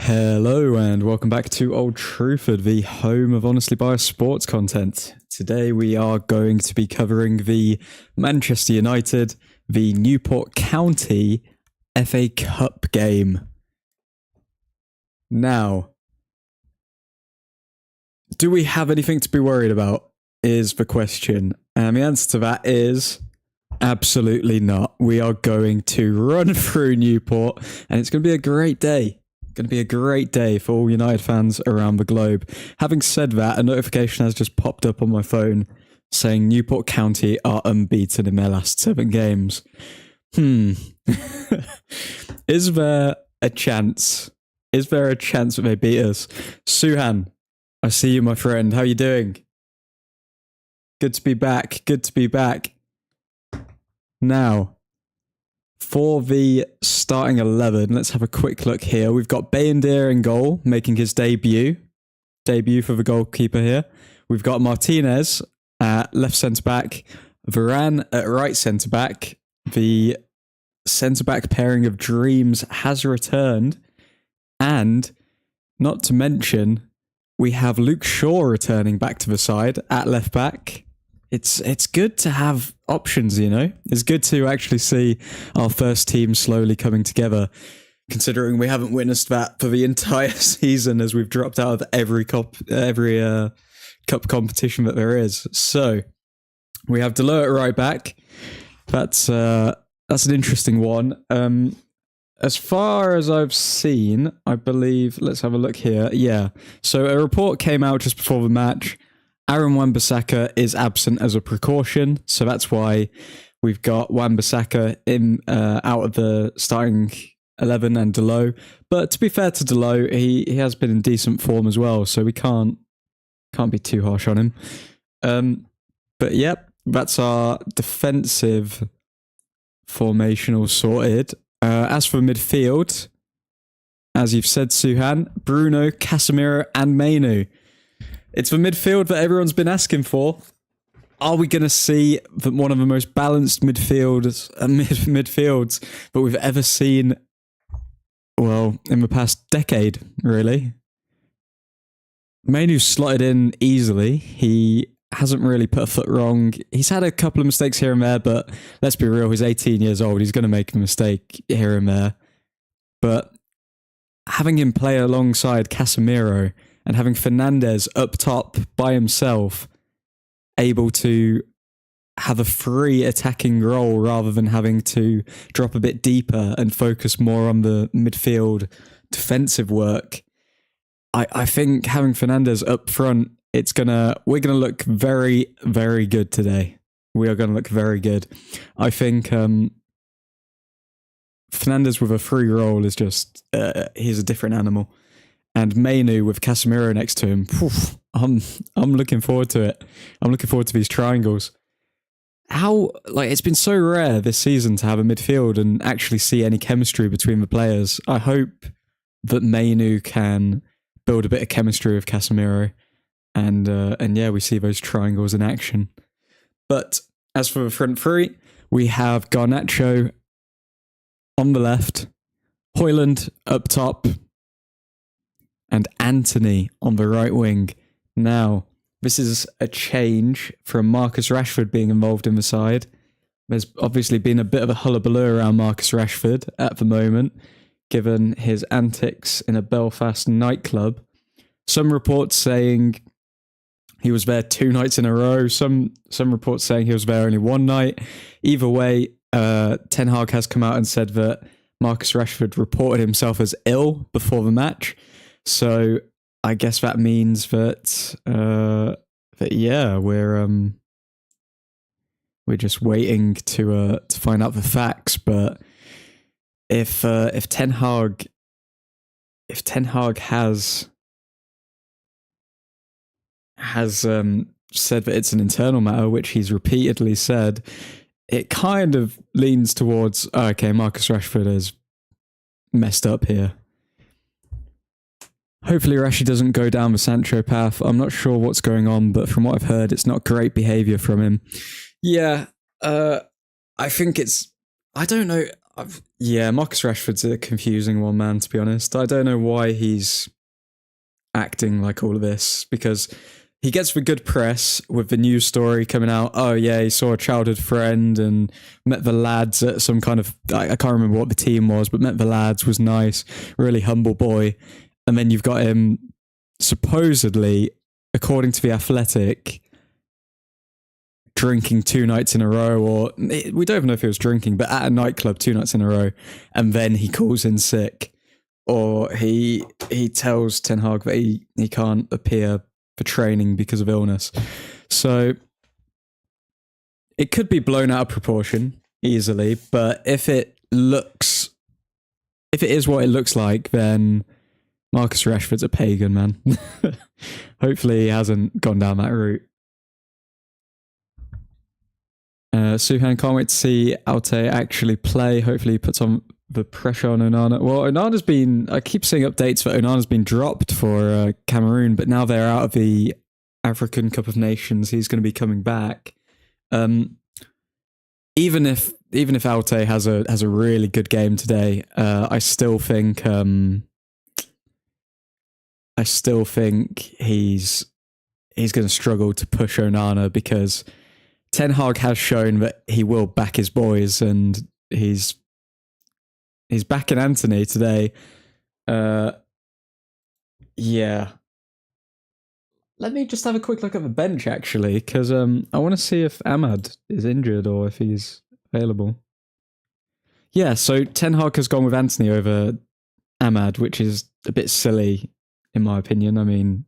Hello and welcome back to Old Truthford, the home of honestly biased sports content. Today we are going to be covering the Manchester United v Newport County FA Cup game. Now, do we have anything to be worried about is the question. And the answer to that is absolutely not. We are going to run through Newport and it's going to be a great day. Going to be a great day for all United fans around the globe. Having said that, a notification has just popped up on my phone saying Newport County are unbeaten in their last 7 games. Is there a chance? Is there a chance that they beat us? Suhan, I see you, my friend. How are you doing? Good to be back. Good to be back. Now, for the starting 11, let's have a quick look here. We've got Bayendir in goal, making his debut for the goalkeeper here. We've got Martinez at left centre-back, Varane at right centre-back. The centre-back pairing of dreams has returned. And, not to mention, we have Luke Shaw returning back to the side at left-back. It's good to have options, you know? It's good to actually see our first team slowly coming together, considering we haven't witnessed that for the entire season as we've dropped out of every cup competition that there is. So, we have Delo at right back. That's an interesting one. As far as I've seen, I believe, let's have a look here. Yeah, so a report came out just before the match. Aaron Wan-Bissaka is absent as a precaution, so that's why we've got Wan-Bissaka out of the starting 11 and Delo. But to be fair to Delo, he has been in decent form as well, so we can't be too harsh on him. But yep, that's our defensive formation all sorted. As for midfield, as you've said, Suhan, Bruno, Casemiro, and Mainu. It's the midfield that everyone's been asking for. Are we going to see one of the most balanced midfields that we've ever seen, well, in the past decade, really? Mainu's slotted in easily. He hasn't really put a foot wrong. He's had a couple of mistakes here and there, but let's be real, he's 18 years old. He's going to make a mistake here and there. But having him play alongside Casemiro and having Fernandes up top by himself, able to have a free attacking role rather than having to drop a bit deeper and focus more on the midfield defensive work. I think having Fernandes up front, we're gonna look very, very good today. We are gonna look very good. I think Fernandes with a free role is just he's a different animal. And Mainu with Casemiro next to him, I'm looking forward to it. I'm looking forward to these triangles. It's been so rare this season to have a midfield and actually see any chemistry between the players. I hope that Mainu can build a bit of chemistry with Casemiro, and yeah, we see those triangles in action. But as for the front three, we have Garnacho on the left, Højlund up top, and Anthony on the right wing. Now, this is a change from Marcus Rashford being involved in the side. There's obviously been a bit of a hullabaloo around Marcus Rashford at the moment, given his antics in a Belfast nightclub. Some reports saying he was there 2 nights in a row. Some reports saying he was there only 1 night. Either way, Ten Hag has come out and said that Marcus Rashford reported himself as ill before the match. So I guess that means that yeah, we're just waiting to find out the facts. But if Ten Hag has said that it's an internal matter, which he's repeatedly said, it kind of leans towards, okay, Marcus Rashford has messed up here. Hopefully Rashi doesn't go down the Sancho path. I'm not sure what's going on, but from what I've heard, it's not great behaviour from him. Yeah, I think I don't know. Yeah, Marcus Rashford's a confusing one, man, to be honest. I don't know why he's acting like all of this, because he gets the good press with the news story coming out. Oh, yeah, he saw a childhood friend and met the lads at some kind of, I can't remember what the team was, but met the lads, was nice, really humble boy. And then you've got him supposedly, according to The Athletic, drinking 2 nights in a row, or we don't even know if he was drinking, but at a nightclub 2 nights in a row, and then he calls in sick, or he tells Ten Hag that he can't appear for training because of illness. So it could be blown out of proportion easily, but if it is what it looks like, then Marcus Rashford's a pagan, man. Hopefully he hasn't gone down that route. Suhan, can't wait to see Alte actually play. Hopefully he puts on the pressure on Onana. Well, Onana's been, I keep seeing updates that Onana's been dropped for Cameroon, but now they're out of the African Cup of Nations. He's going to be coming back. Even if Alte has a really good game today, I still think he's going to struggle to push Onana, because Ten Hag has shown that he will back his boys, and he's backing Anthony today. Yeah. Let me just have a quick look at the bench, actually, because I want to see if Ahmad is injured or if he's available. Yeah, so Ten Hag has gone with Anthony over Ahmad, which is a bit silly, in my opinion. I mean,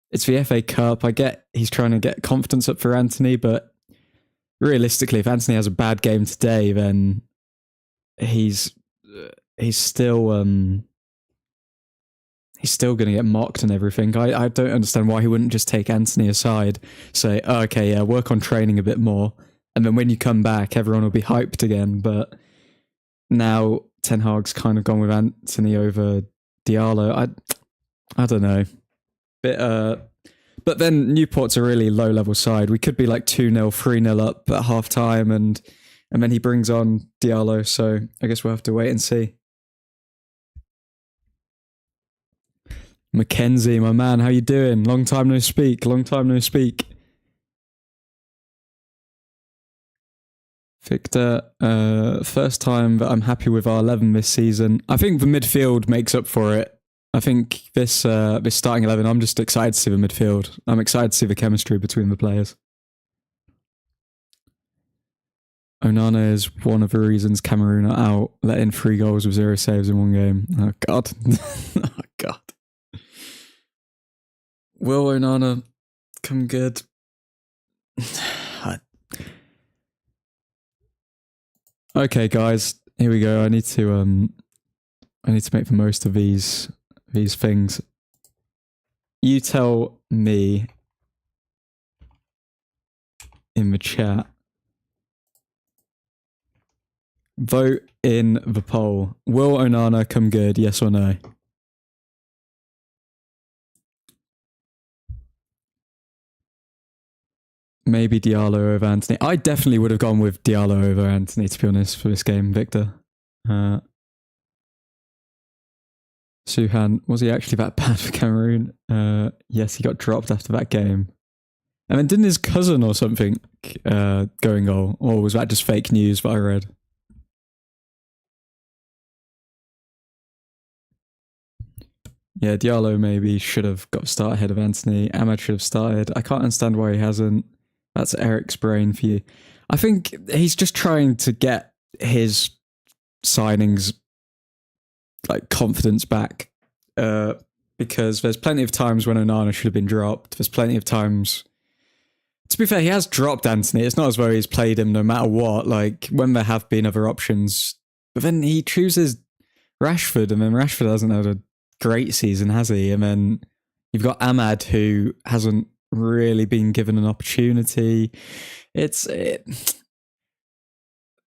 it's the FA Cup. I get he's trying to get confidence up for Anthony, but realistically, if Anthony has a bad game today, then he's still going to get mocked and everything. I don't understand why he wouldn't just take Anthony aside, say, oh, okay, yeah, work on training a bit more, and then when you come back, everyone will be hyped again. But now Ten Hag's kind of gone with Anthony over Diallo. I don't know. But then Newport's a really low-level side. We could be like 2-0, 3-0 up at half-time, and then he brings on Diallo, so I guess we'll have to wait and see. Mackenzie, my man, how you doing? Long time no speak. Victor, first time that I'm happy with our 11 this season. I think the midfield makes up for it. I think this starting 11, I'm just excited to see the midfield. I'm excited to see the chemistry between the players. Onana is one of the reasons Cameroon are out, let in 3 goals with 0 saves in one game. Oh, God. Oh, God. Will Onana come good? Okay, guys, here we go. I need to make the most of these things. You tell me in the chat. Vote in the poll. Will Onana come good? Yes or no? Maybe Diallo over Anthony. I definitely would have gone with Diallo over Anthony, to be honest, for this game, Victor. Suhan, was he actually that bad for Cameroon? Yes, he got dropped after that game. And then didn't his cousin or something go in goal? Or was that just fake news that I read? Yeah, Diallo maybe should have got a start ahead of Anthony. Ahmad should have started. I can't understand why he hasn't. That's Eric's brain for you. I think he's just trying to get his signings like confidence back, because there's plenty of times when Onana should have been dropped. There's plenty of times. To be fair, he has dropped Anthony. It's not as though he's played him no matter what. Like when there have been other options, but then he chooses Rashford, and then Rashford hasn't had a great season, has he? And then you've got Ahmad, who hasn't really been given an opportunity. There's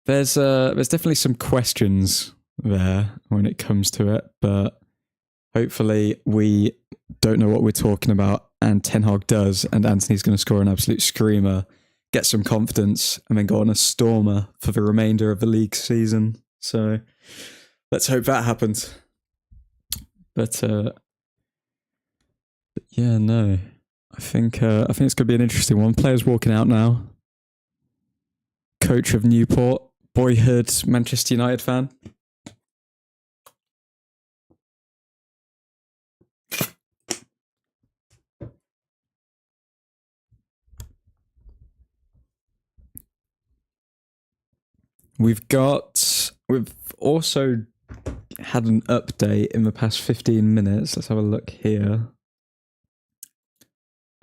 definitely some questions there when it comes to it, but hopefully we don't know what we're talking about, and Ten Hag does, and Anthony's going to score an absolute screamer get some confidence, and then go on a stormer for the remainder of the league season. So let's hope that happens. But yeah, no, I think it's going to be an interesting one. Players walking out now. Coach of Newport, boyhood Manchester United fan. We've also had an update in the past 15 minutes. Let's have a look here.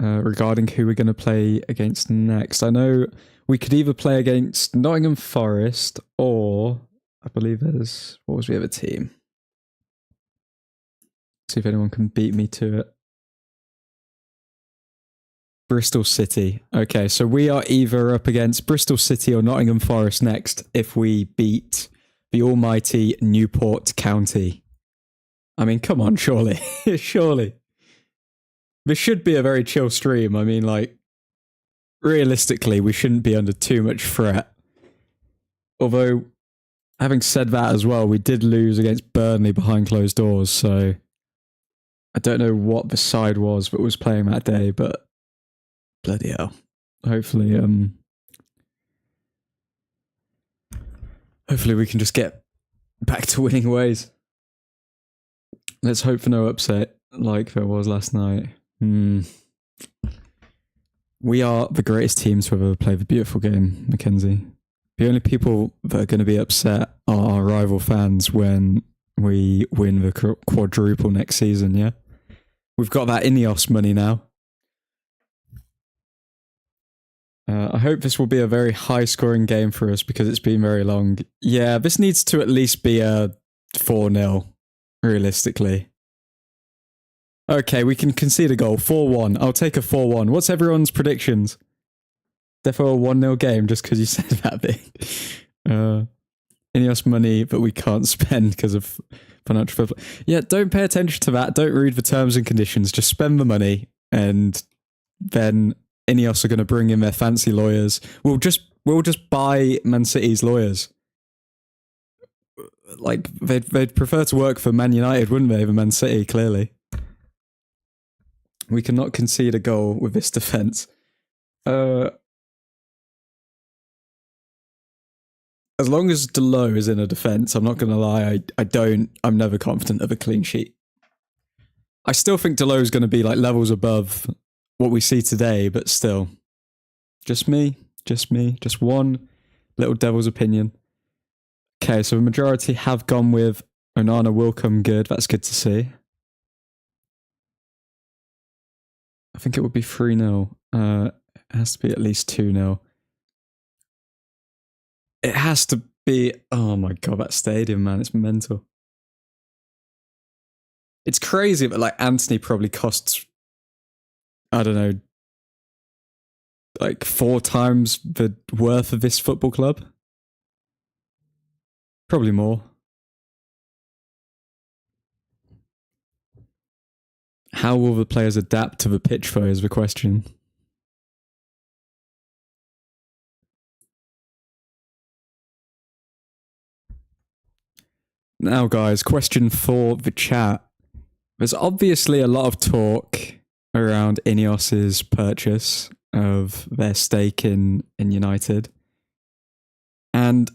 Regarding who we're going to play against next. I know we could either play against Nottingham Forest or I believe there's, what was the other team? See if anyone can beat me to it. Bristol City. Okay, so we are either up against Bristol City or Nottingham Forest next if we beat the almighty Newport County. I mean, come on, surely. Surely. This should be a very chill stream. I mean, like, realistically, we shouldn't be under too much threat. Although, having said that as well, we did lose against Burnley behind closed doors, so I don't know what the side was that was playing that day, but bloody hell. Hopefully we can just get back to winning ways. Let's hope for no upset like there was last night. We are the greatest team to ever play the beautiful game, Mackenzie. The only people that are going to be upset are our rival fans when we win the quadruple next season, yeah? We've got that Ineos money now. I hope this will be a very high-scoring game for us because it's been very long. Yeah, this needs to at least be a 4-0, realistically. Okay, we can concede a goal. 4-1. I'll take a 4-1. What's everyone's predictions? Defo a 1-0 game just because you said that big. Ineos money that we can't spend because of financial fair play. Yeah, don't pay attention to that. Don't read the terms and conditions. Just spend the money and then Ineos are going to bring in their fancy lawyers. We'll just buy Man City's lawyers. Like, they'd prefer to work for Man United, wouldn't they, than Man City, clearly. We cannot concede a goal with this defence. As long as Delo is in a defence, I'm not going to lie, I'm never confident of a clean sheet. I still think Delo is going to be like levels above what we see today, but still. Just me, just one little devil's opinion. Okay, so the majority have gone with Onana will come good. That's good to see. I think it would be 3-0. It has to be at least 2-0. It has to be... Oh my god, that stadium, man. It's mental. It's crazy, but like Anthony probably costs, I don't know, like 4 times the worth of this football club. Probably more. How will the players adapt to the pitch, though, is the question. Now, guys, question for the chat. There's obviously a lot of talk around Ineos's purchase of their stake in United. And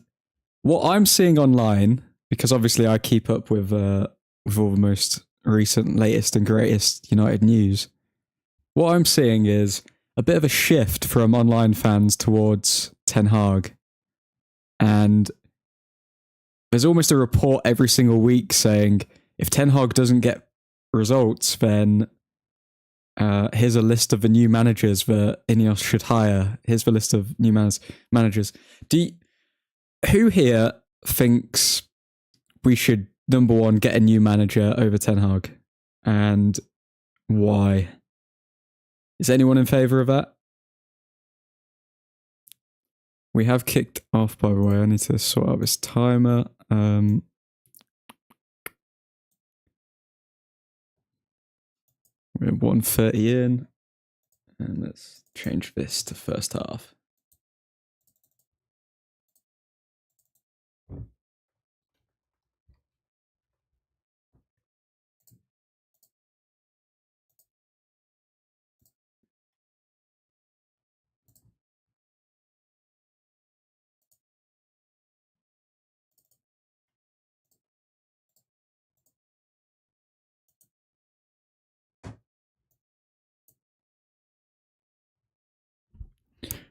what I'm seeing online, because obviously I keep up with all the most recent, latest and greatest United news, what I'm seeing is a bit of a shift from online fans towards Ten Hag. And there's almost a report every single week saying if Ten Hag doesn't get results, then here's a list of the new managers that Ineos should hire. Here's the list of new managers. Who here thinks we should, number one, get a new manager over Ten Hag? And why? Is anyone in favour of that? We have kicked off, by the way. I need to sort out this timer. We're 1:30 in. And let's change this to first half.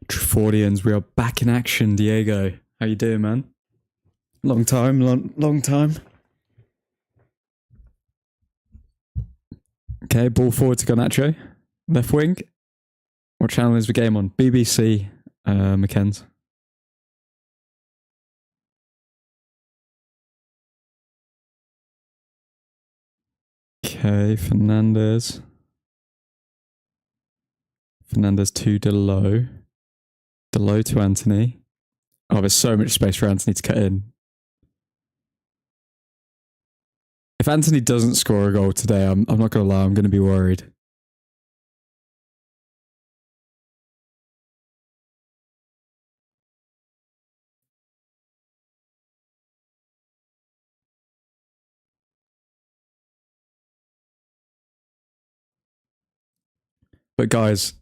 Truthfordians, we are back in action. Diego, how you doing, man? Long time, long time. Okay, ball forward to Garnacho. Left wing. What channel is the game on? BBC, McKenz. Okay, Fernandez. Fernandez to Delo. Delo to Anthony. Oh, there's so much space for Anthony to cut in. If Anthony doesn't score a goal today, I'm not going to lie, I'm going to be worried. But guys,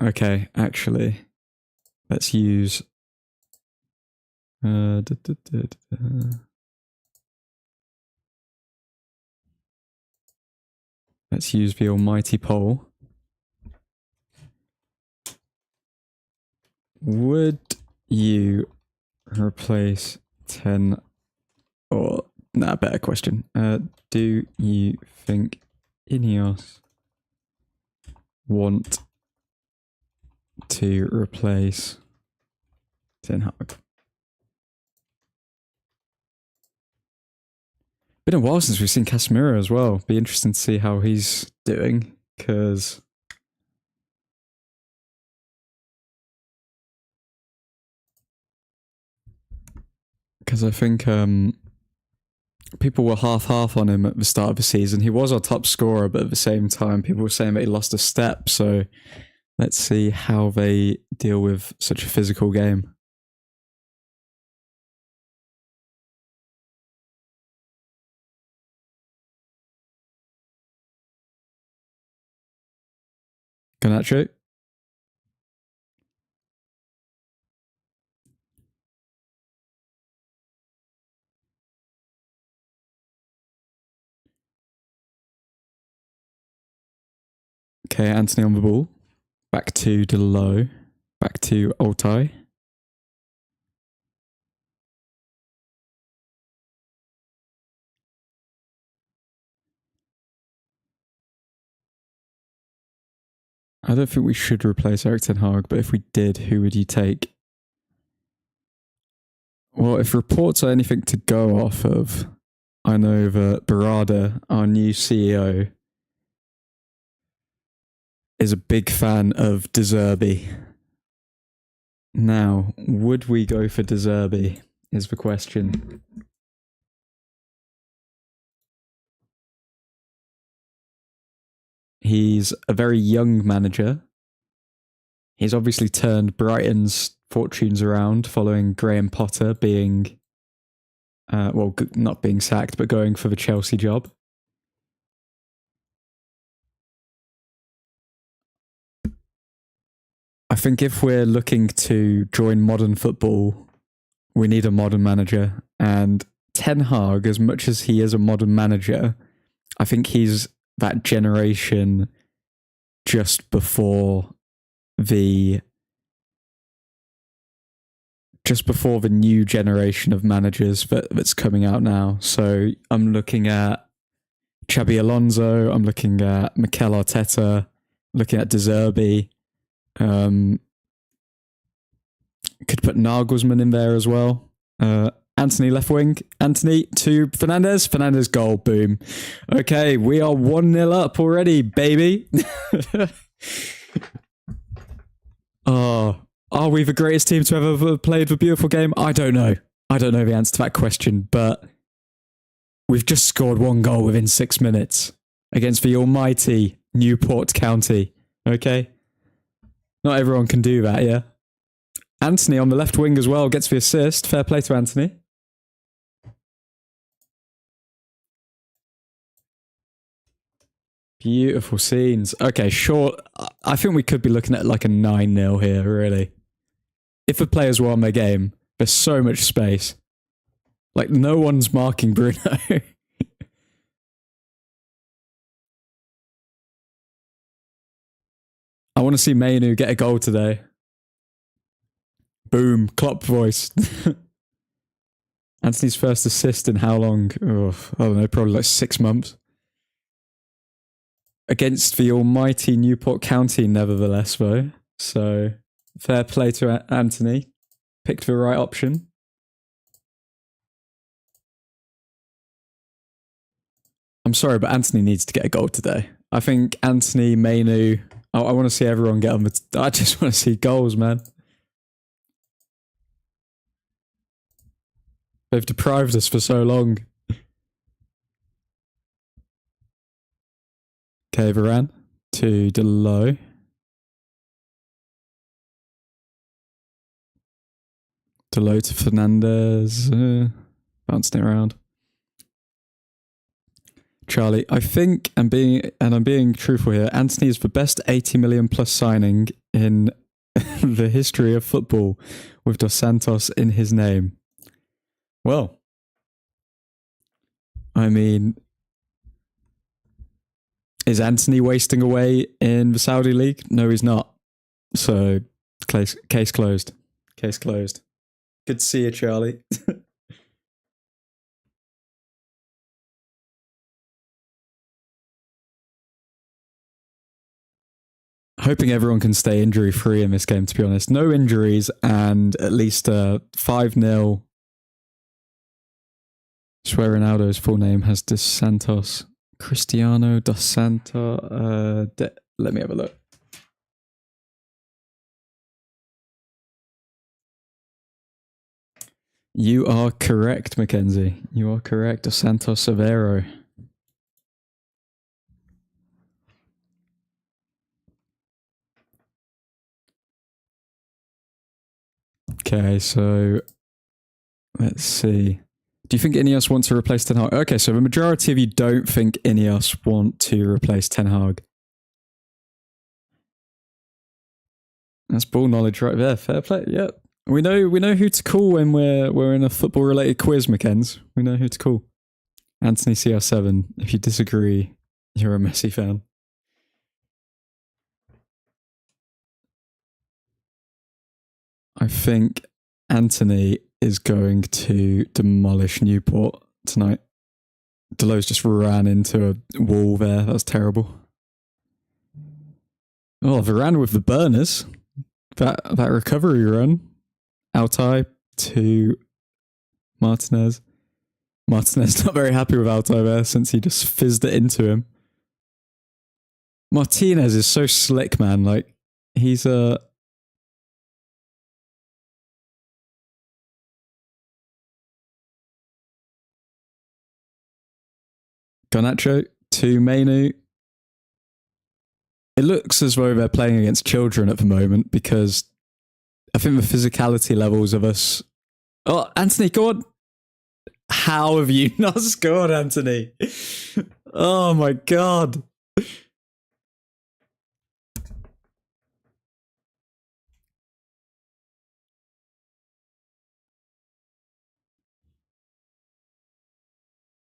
okay, actually, let's use... Let's use the almighty poll. Would you replace 10 or... Nah, better question. Do you think Ineos want to replace Ten Hag? Been a while since we've seen Casemiro as well. Be interesting to see how he's doing, because I think people were half-half on him at the start of the season. He was our top scorer, but at the same time, people were saying that he lost a step. So let's see how they deal with such a physical game. Garnacho. Okay, Anthony on the ball. Back to Delo. Back to Altai. I don't think we should replace Erik Ten Hag, but if we did, who would you take? Well, if reports are anything to go off of, I know that Barada, our new CEO, is a big fan of De Zerbi. Now, would we go for De Zerbi is the question. He's a very young manager. He's obviously turned Brighton's fortunes around following Graham Potter being, well, not being sacked, but going for the Chelsea job. I think if we're looking to join modern football, we need a modern manager. And Ten Hag, as much as he is a modern manager, I think he's that generation just before the new generation of managers that's coming out now. So I'm looking at Xabi Alonso, I'm looking at Mikel Arteta, looking at De Zerbi. Could put Nagelsmann in there as well. Anthony left wing. Anthony to Fernandez. Fernandez goal. Boom. Okay, we are 1-0 up already, baby. Oh, are we the greatest team to ever played the beautiful game? I don't know. I don't know the answer to that question, but we've just scored 1 goal within 6 minutes against the almighty Newport County. Okay? Not everyone can do that, yeah? Anthony on the left wing as well gets the assist. Fair play to Anthony. Beautiful scenes. Okay, sure. I think we could be looking at like a 9-0 here, really. If the players were on their game, there's so much space. Like, no one's marking Bruno. want to see Mainu get a goal today. Boom, Klopp voice. Anthony's first assist in how long? Oh, I don't know, probably like 6 months. Against the almighty Newport County, nevertheless, though. So, fair play to Anthony. Picked the right option. I'm sorry, but Anthony needs to get a goal today. I think Anthony, Mainu, I want to see everyone get on. I just want to see goals, man. They've deprived us for so long. Okay, Varane to Delo. Delo to Fernandez. Bouncing it around. Charlie, I think, I'm being truthful here, Anthony is the best 80 million plus signing in the history of football with Dos Santos in his name. Well, I mean, is Anthony wasting away in the Saudi League? No, he's not. So, case closed. Case closed. Good to see you, Charlie. Hoping everyone can stay injury-free in this game, to be honest. No injuries and at least 5-0. I swear Ronaldo's full name has Dos Santos. Cristiano Dos Santos. Let me have a look. You are correct, Mackenzie. You are correct. Dos Santos Aveiro. Okay, so let's see. Do you think Ineos want to replace Ten Hag? Okay, so the majority of you don't think Ineos want to replace Ten Hag. That's ball knowledge right there. Fair play. Yeah, we know who to call when we're in a football related quiz, Mackenzie. We know who to call. Anthony CR7. If you disagree, you're a Messi fan. I think Anthony is going to demolish Newport tonight. Delos just ran into a wall there. That was terrible. Oh, Varane with the burners. That recovery run. Altai to Martinez. Martinez not very happy with Altai there since he just fizzed it into him. Martinez is so slick, man. Like, he's a... Garnacho to Mainu. It looks as though they're playing against children at the moment because I think the physicality levels of us... Oh, Anthony, go on. How have you not scored, Anthony? Oh my God.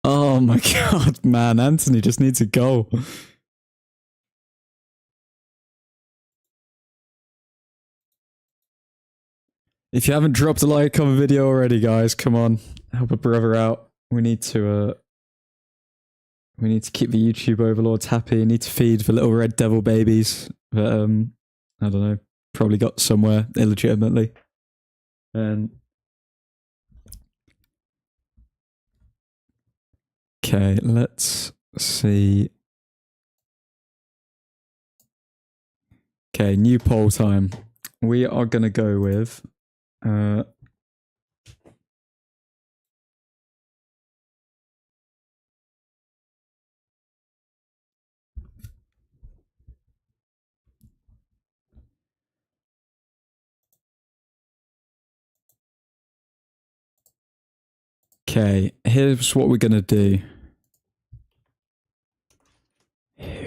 Oh my God, man. Anthony just needs a goal. If you haven't dropped a like on the video already, guys, come on. Help a brother out. We need to keep the YouTube overlords happy. We need to feed the little red devil babies that, I don't know, probably got somewhere illegitimately. Okay, let's see. Okay, new poll time. We are going to go with... Okay, here's what we're going to do.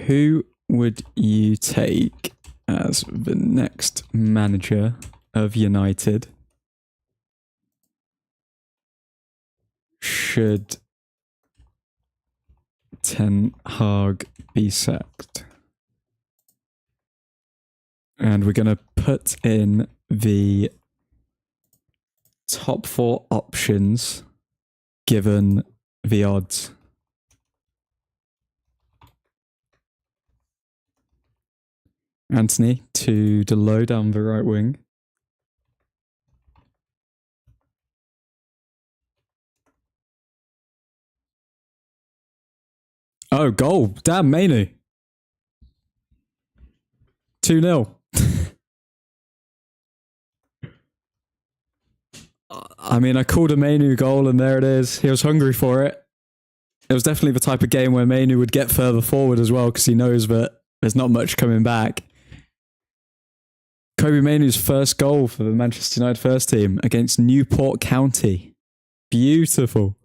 Who would you take as the next manager of United? Should Ten Hag be sacked? And we're going to put in the top 4 options given the odds. Anthony to Delo down the right wing. Oh, goal. Damn, Mainu. 2-0. I mean, I called a Mainu goal and there it is. He was hungry for it. It was definitely the type of game where Mainu would get further forward as well because he knows that there's not much coming back. Kobe Mainu's first goal for the Manchester United first team against Newport County. Beautiful.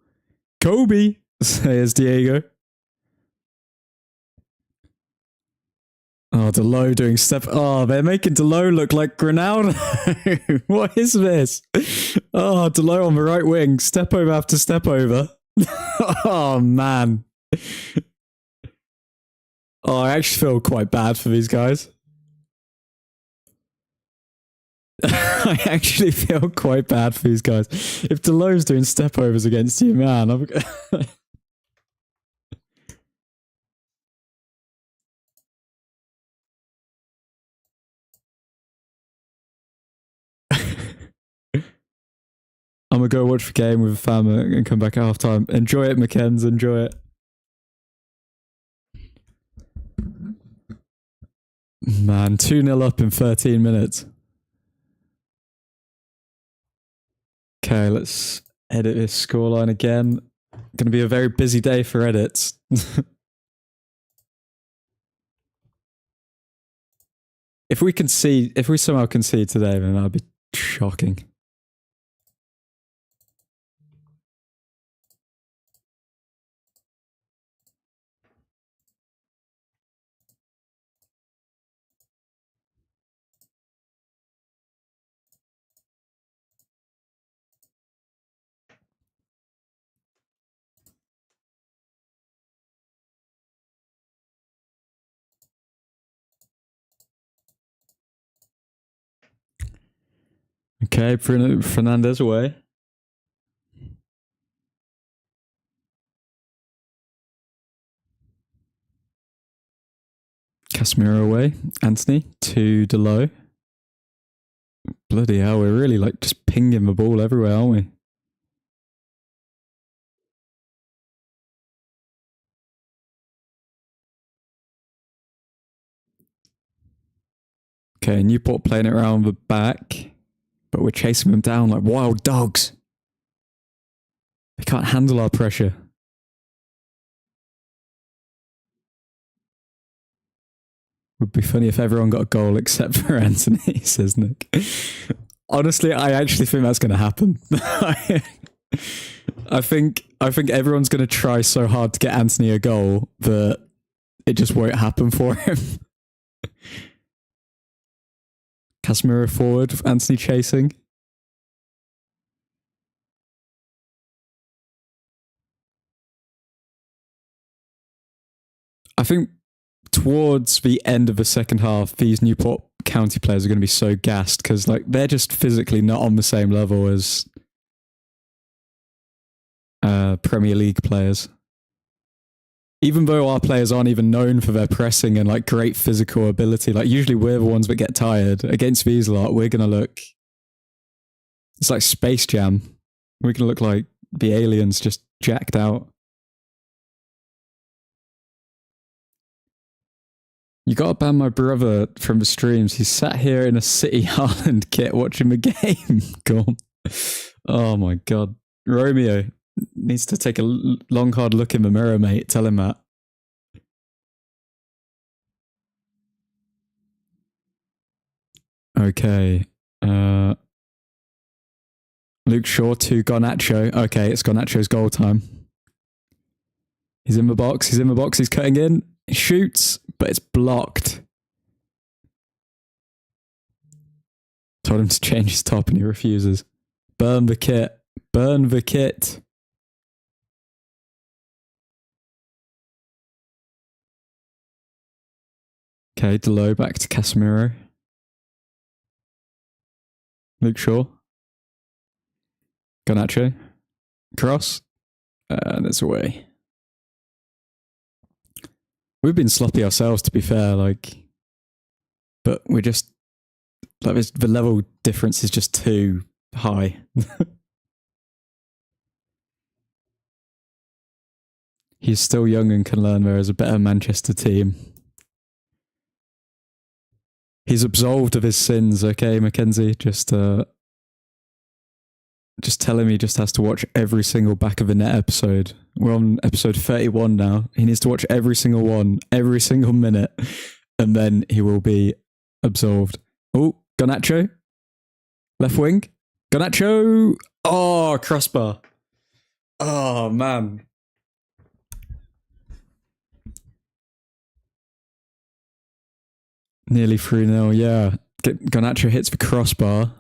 Kobe, says Diego. Oh, Delo doing step. Oh, they're making Delo look like Ronaldo. What is this? Oh, Delo on the right wing. Step over after step over. Oh, man. Oh, I actually feel quite bad for these guys. I actually feel quite bad for these guys. If Delo's doing step overs against you, man, I'm gonna go watch the game with the fam and come back at half time. Enjoy it, McKenz. Enjoy it. Man, 2-0 up in 13 minutes. Okay, let's edit this scoreline again. Going to be a very busy day for edits. If we somehow concede today, then that'd be shocking. Okay, Fernandez away. Casemiro away. Anthony to Delo. Bloody hell, we're really like just pinging the ball everywhere, aren't we? Okay, Newport playing it around the back, but we're chasing them down like wild dogs. They can't handle our pressure. Would be funny if everyone got a goal except for Anthony, says Nick. Honestly, I actually think that's going to happen. I think everyone's going to try so hard to get Anthony a goal that it just won't happen for him. Casemiro forward, Anthony chasing. I think towards the end of the second half, these Newport County players are going to be so gassed because like they're just physically not on the same level as Premier League players. Even though our players aren't even known for their pressing and like great physical ability, like usually we're the ones that get tired. Against these lot, we're going to look... It's like Space Jam. We're going to look like the aliens just jacked out. You got to ban my brother from the streams. He's sat here in a City Haaland kit watching the game. Gone. Oh my God. Romeo needs to take a long, hard look in the mirror, mate. Tell him that. Okay. Luke Shaw to Garnacho. Okay, it's Garnacho's goal time. He's in the box. He's in the box. He's cutting in. He shoots, but it's blocked. Told him to change his top and he refuses. Burn the kit. Burn the kit. Okay, Delo back to Casemiro. Luke Shaw. Garnacho. Cross. And it's away. We've been sloppy ourselves, to be fair, like, but we're just, like, the level difference is just too high. He's still young and can learn, whereas a better Manchester team. He's absolved of his sins, okay, Mackenzie? Just tell him he just has to watch every single Back of the Net episode. We're on episode 31 now. He needs to watch every single one, every single minute, and then he will be absolved. Oh, Garnacho. Left wing. Garnacho. Oh, crossbar. Oh, man. Nearly 3-0, yeah. Garnacho hits the crossbar.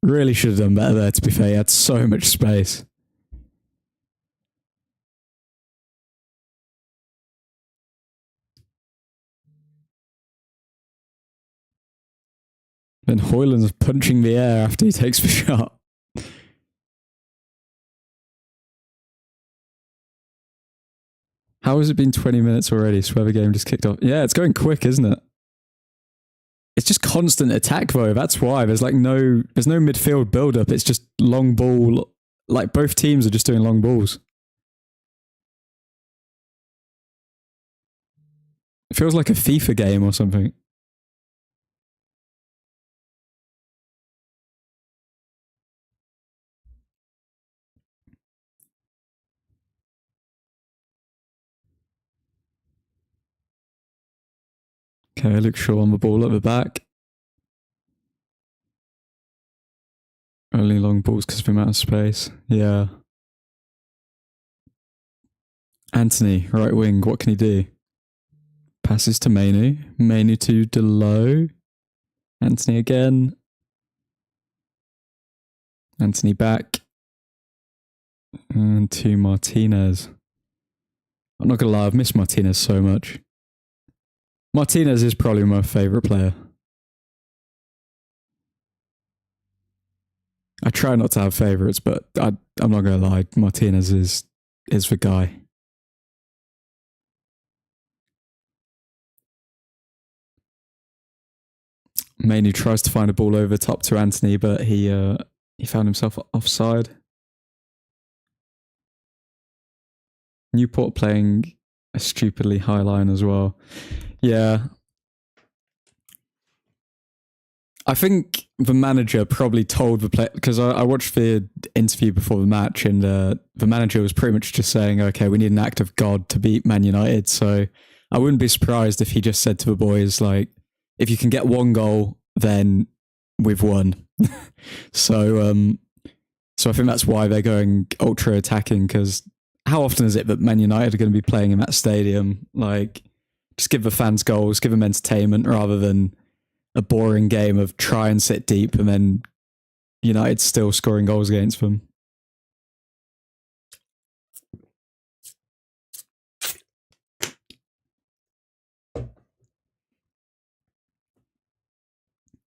Really should have done better there, to be fair. He had so much space. Then Hoyland's punching the air after he takes the shot. How has it been 20 minutes already? Swear the game just kicked off. Yeah, it's going quick, isn't it? It's just constant attack, though. That's why there's like no midfield build up. It's just long ball. Like both teams are just doing long balls. It feels like a FIFA game or something. Okay, Luke Shaw on the ball at the back. Only long balls because of the amount of space. Yeah. Anthony, right wing. What can he do? Passes to Mainu. Mainu to Delo. Anthony again. Anthony back. And to Martinez. I'm not going to lie, I've missed Martinez so much. Martinez is probably my favourite player. I try not to have favourites, but I'm not going to lie, Martinez is the guy. Mainly tries to find a ball over top to Anthony, but he found himself offside. Newport playing a stupidly high line as well. Yeah. I think the manager probably told the player, because I watched the interview before the match, and the manager was pretty much just saying, okay, we need an act of God to beat Man United. So I wouldn't be surprised if he just said to the boys, like, if you can get one goal, then we've won. So I think that's why they're going ultra attacking, because how often is it that Man United are going to be playing in that stadium? Like, just give the fans goals, give them entertainment, rather than a boring game of try and sit deep and then United still scoring goals against them.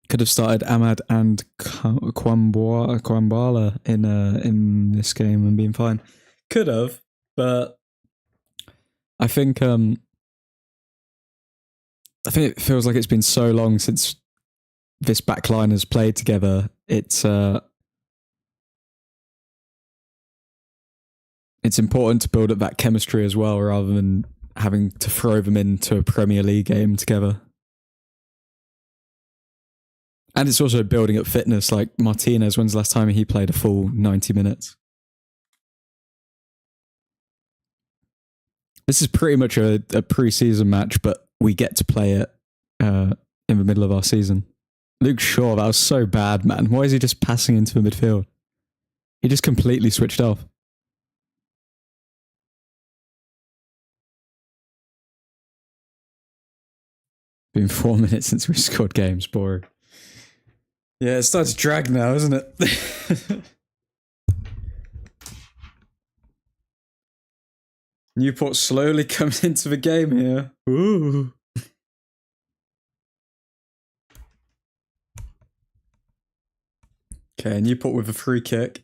Could have started Ahmad and Kwambala in this game and been fine. Could have, but I think it feels like it's been so long since this back line has played together. It's important to build up that chemistry as well, rather than having to throw them into a Premier League game together. And it's also building up fitness. Like Martinez, when's the last time he played a full 90 minutes? This is pretty much a pre-season match, but we get to play it in the middle of our season. Luke Shaw, that was so bad, man. Why is he just passing into the midfield? He just completely switched off. Been 4 minutes since we scored games, boring. Yeah, it's starting to drag now, isn't it? Newport slowly comes into the game here. Ooh. Okay, Newport with a free kick.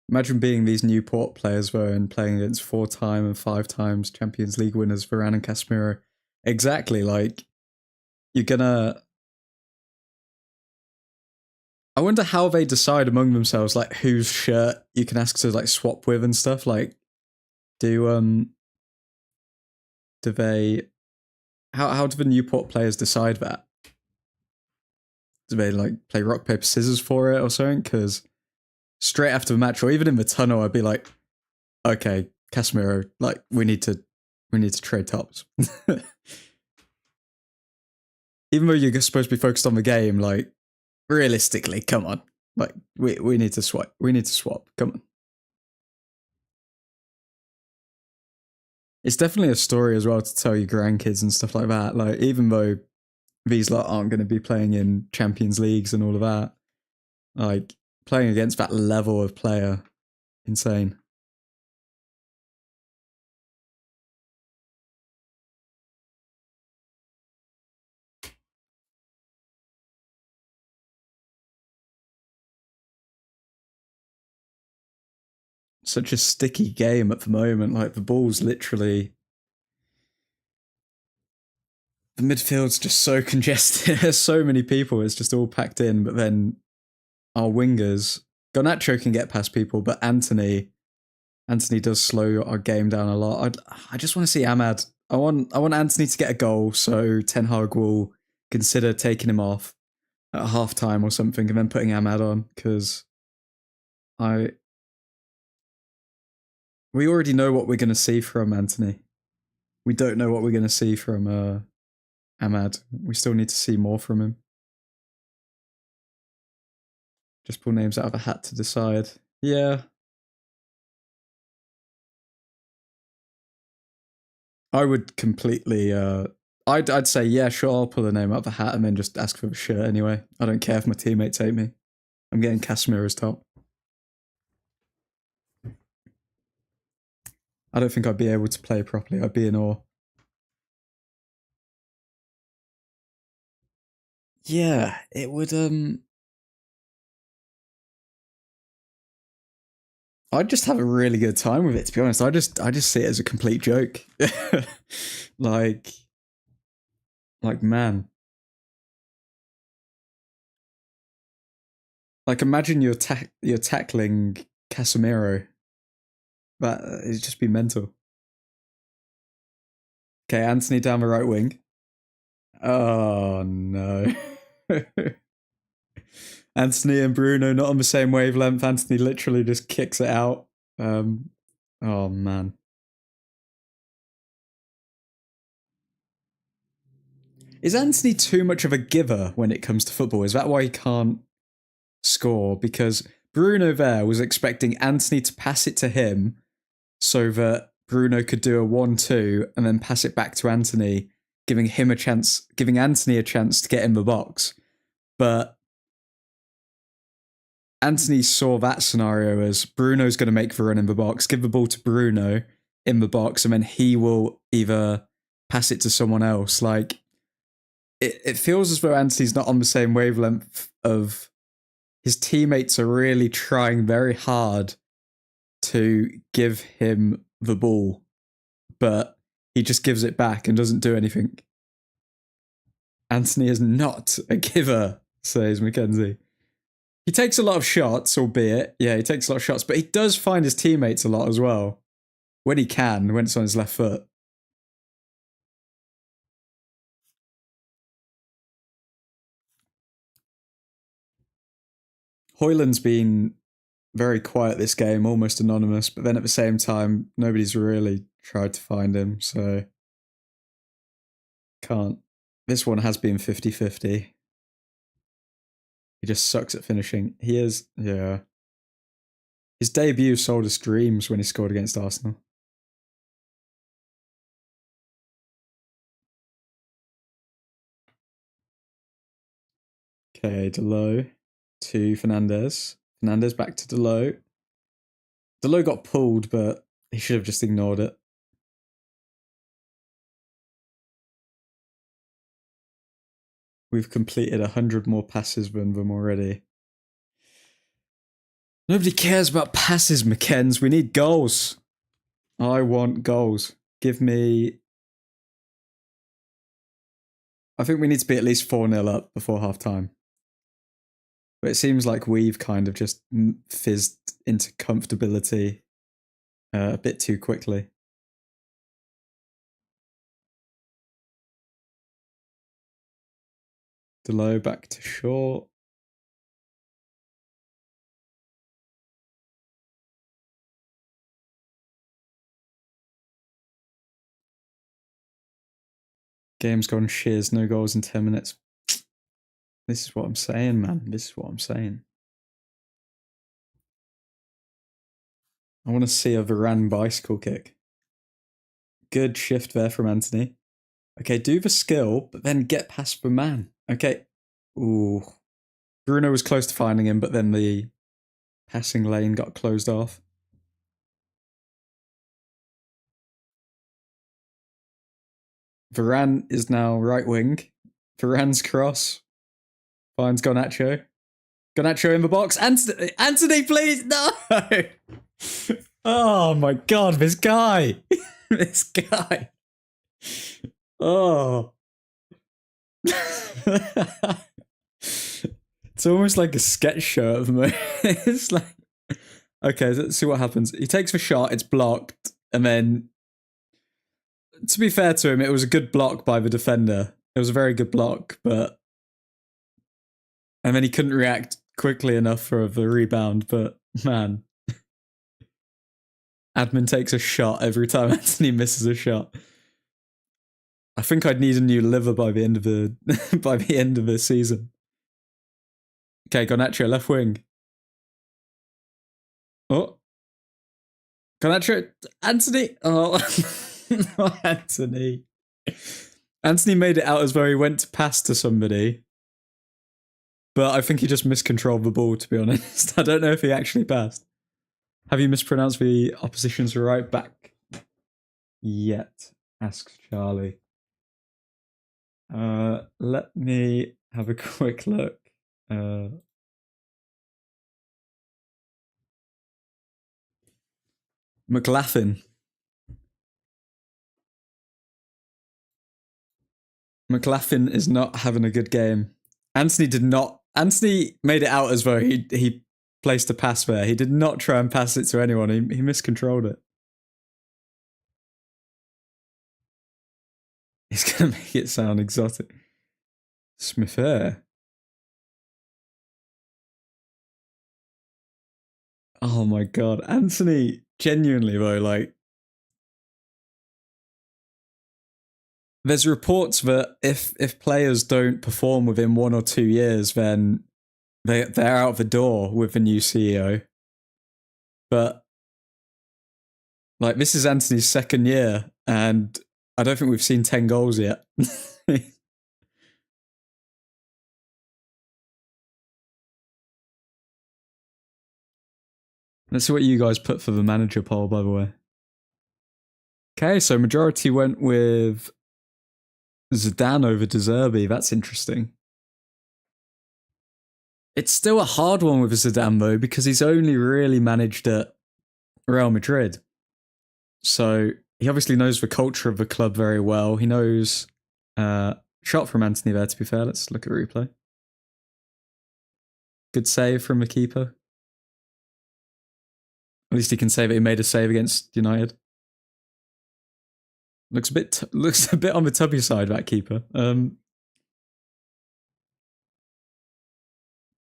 Imagine being these Newport players though and playing against 4-time and 5 times Champions League winners Varane and Casemiro. Exactly, like you're gonna. I wonder how they decide among themselves, like whose shirt you can ask to like swap with and stuff. Like, do they? How do the Newport players decide that? Do they like play rock paper scissors for it or something? Because straight after the match, or even in the tunnel, I'd be like, okay, Casemiro, like we need to trade tops. Even though you're supposed to be focused on the game, like realistically, come on, like we need to swap. We need to swap. Come on. It's definitely a story as well to tell your grandkids and stuff like that. Like even though these lot aren't going to be playing in Champions Leagues and all of that, like playing against that level of player, insane. Such a sticky game at the moment. Like the ball's literally, the midfield's just so congested. There's so many people. It's just all packed in. But then our wingers, Garnacho can get past people, but Anthony does slow our game down a lot. I just want to see Ahmad. I want Anthony to get a goal, so Ten Hag will consider taking him off at half time or something, and then putting Ahmad on because we already know what we're going to see from Anthony. We don't know what we're going to see from Ahmad. We still need to see more from him. Just pull names out of a hat to decide. Yeah. I would completely I'd say yeah, sure, I'll pull a name out of a hat and then just ask for the shirt anyway. I don't care if my teammates hate me. I'm getting Casemiro as top. I don't think I'd be able to play properly. I'd be in awe. Yeah, it would I'd just have a really good time with it, to be honest. I just see it as a complete joke. like man. Like imagine you're tackling Casemiro. That it'd just be mental. Okay, Anthony down the right wing. Oh no. Anthony and Bruno not on the same wavelength. Anthony literally just kicks it out. Oh man. Is Anthony too much of a giver when it comes to football? Is that why he can't score? Because Bruno there was expecting Anthony to pass it to him so that Bruno could do a 1-2 and then pass it back to Anthony, giving Anthony a chance to get in the box. But Anthony saw that scenario as Bruno's going to make the run in the box, give the ball to Bruno in the box, and then he will either pass it to someone else. Like, it feels as though Anthony's not on the same wavelength of his teammates are really trying very hard to give him the ball, but he just gives it back and doesn't do anything. Anthony is not a giver, says Mackenzie. He takes a lot of shots, albeit, yeah, he takes a lot of shots, but he does find his teammates a lot as well. When he can, when it's on his left foot. Hoyland's been very quiet this game, almost anonymous, but then at the same time, nobody's really tried to find him, so can't. This one has been 50-50. He just sucks at finishing. He is, yeah. His debut sold us dreams when he scored against Arsenal. Okay, Delo to Fernandez. Fernandez back to Delo. Delo got pulled, but he should have just ignored it. We've completed 100 more passes than them already. Nobody cares about passes, McKenz. We need goals. I want goals. Give me... I think we need to be at least 4-0 up before half-time. But it seems like we've kind of just fizzed into comfortability a bit too quickly. Delow back to short. Game's gone shiz, no goals in 10 minutes. This is what I'm saying, man. This is what I'm saying. I want to see a Varane bicycle kick. Good shift there from Anthony. Okay, do the skill, but then get past the man. Okay. Ooh. Bruno was close to finding him, but then the passing lane got closed off. Varane is now right wing. Varane's cross. Finds Garnacho. Garnacho in the box. Anthony, please! No! Oh my god, this guy! This guy! Oh. It's almost like a sketch show at the moment. It's like... Okay, let's see what happens. He takes the shot, it's blocked, and then... To be fair to him, it was a good block by the defender. It was a very good block, but... And then he couldn't react quickly enough for the rebound, but man. Admin takes a shot every time Anthony misses a shot. I think I'd need a new liver by the end of the by the end of the season. Okay, Garnacho, left wing. Oh. Garnacho, Anthony. Oh, no, Anthony. Anthony made it out as though he went to pass to somebody. But I think he just miscontrolled the ball, to be honest. I don't know if he actually passed. Have you mispronounced the opposition's right back yet? Asks Charlie. Let me have a quick look. McLaughlin. McLaughlin is not having a good game. Anthony did not. Anthony made it out as though he placed a pass there. He did not try and pass it to anyone. He miscontrolled it. He's going to make it sound exotic. Smithair. Oh my god. Anthony, genuinely though, like... There's reports that if players don't perform within 1 or 2 years, then they're out the door with the new CEO. But like, this is Anthony's second year, and I don't think we've seen 10 goals yet. Let's see what you guys put for the manager poll, by the way. Okay, so majority went with Zidane over De Zerbi. That's interesting. It's still a hard one with Zidane, though, because he's only really managed at Real Madrid. So he obviously knows the culture of the club very well. He knows... shot from Anthony there, to be fair. Let's look at replay. Good save from the keeper. At least he can say that he made a save against United. Looks a bit on the tubby side, that keeper.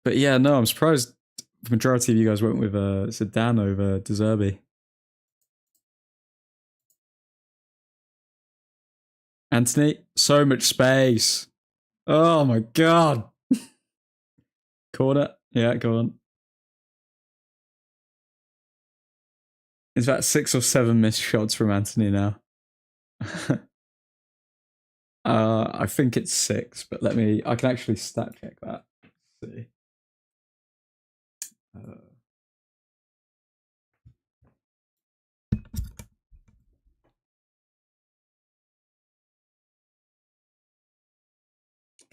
But yeah, no, I'm surprised the majority of you guys went with Zidane over De Zerbi. Anthony, so much space. Oh my god. Corner. Yeah, go on. It's about 6 or 7 missed shots from Anthony now. I think it's 6, but I can actually stat check that. Let's see.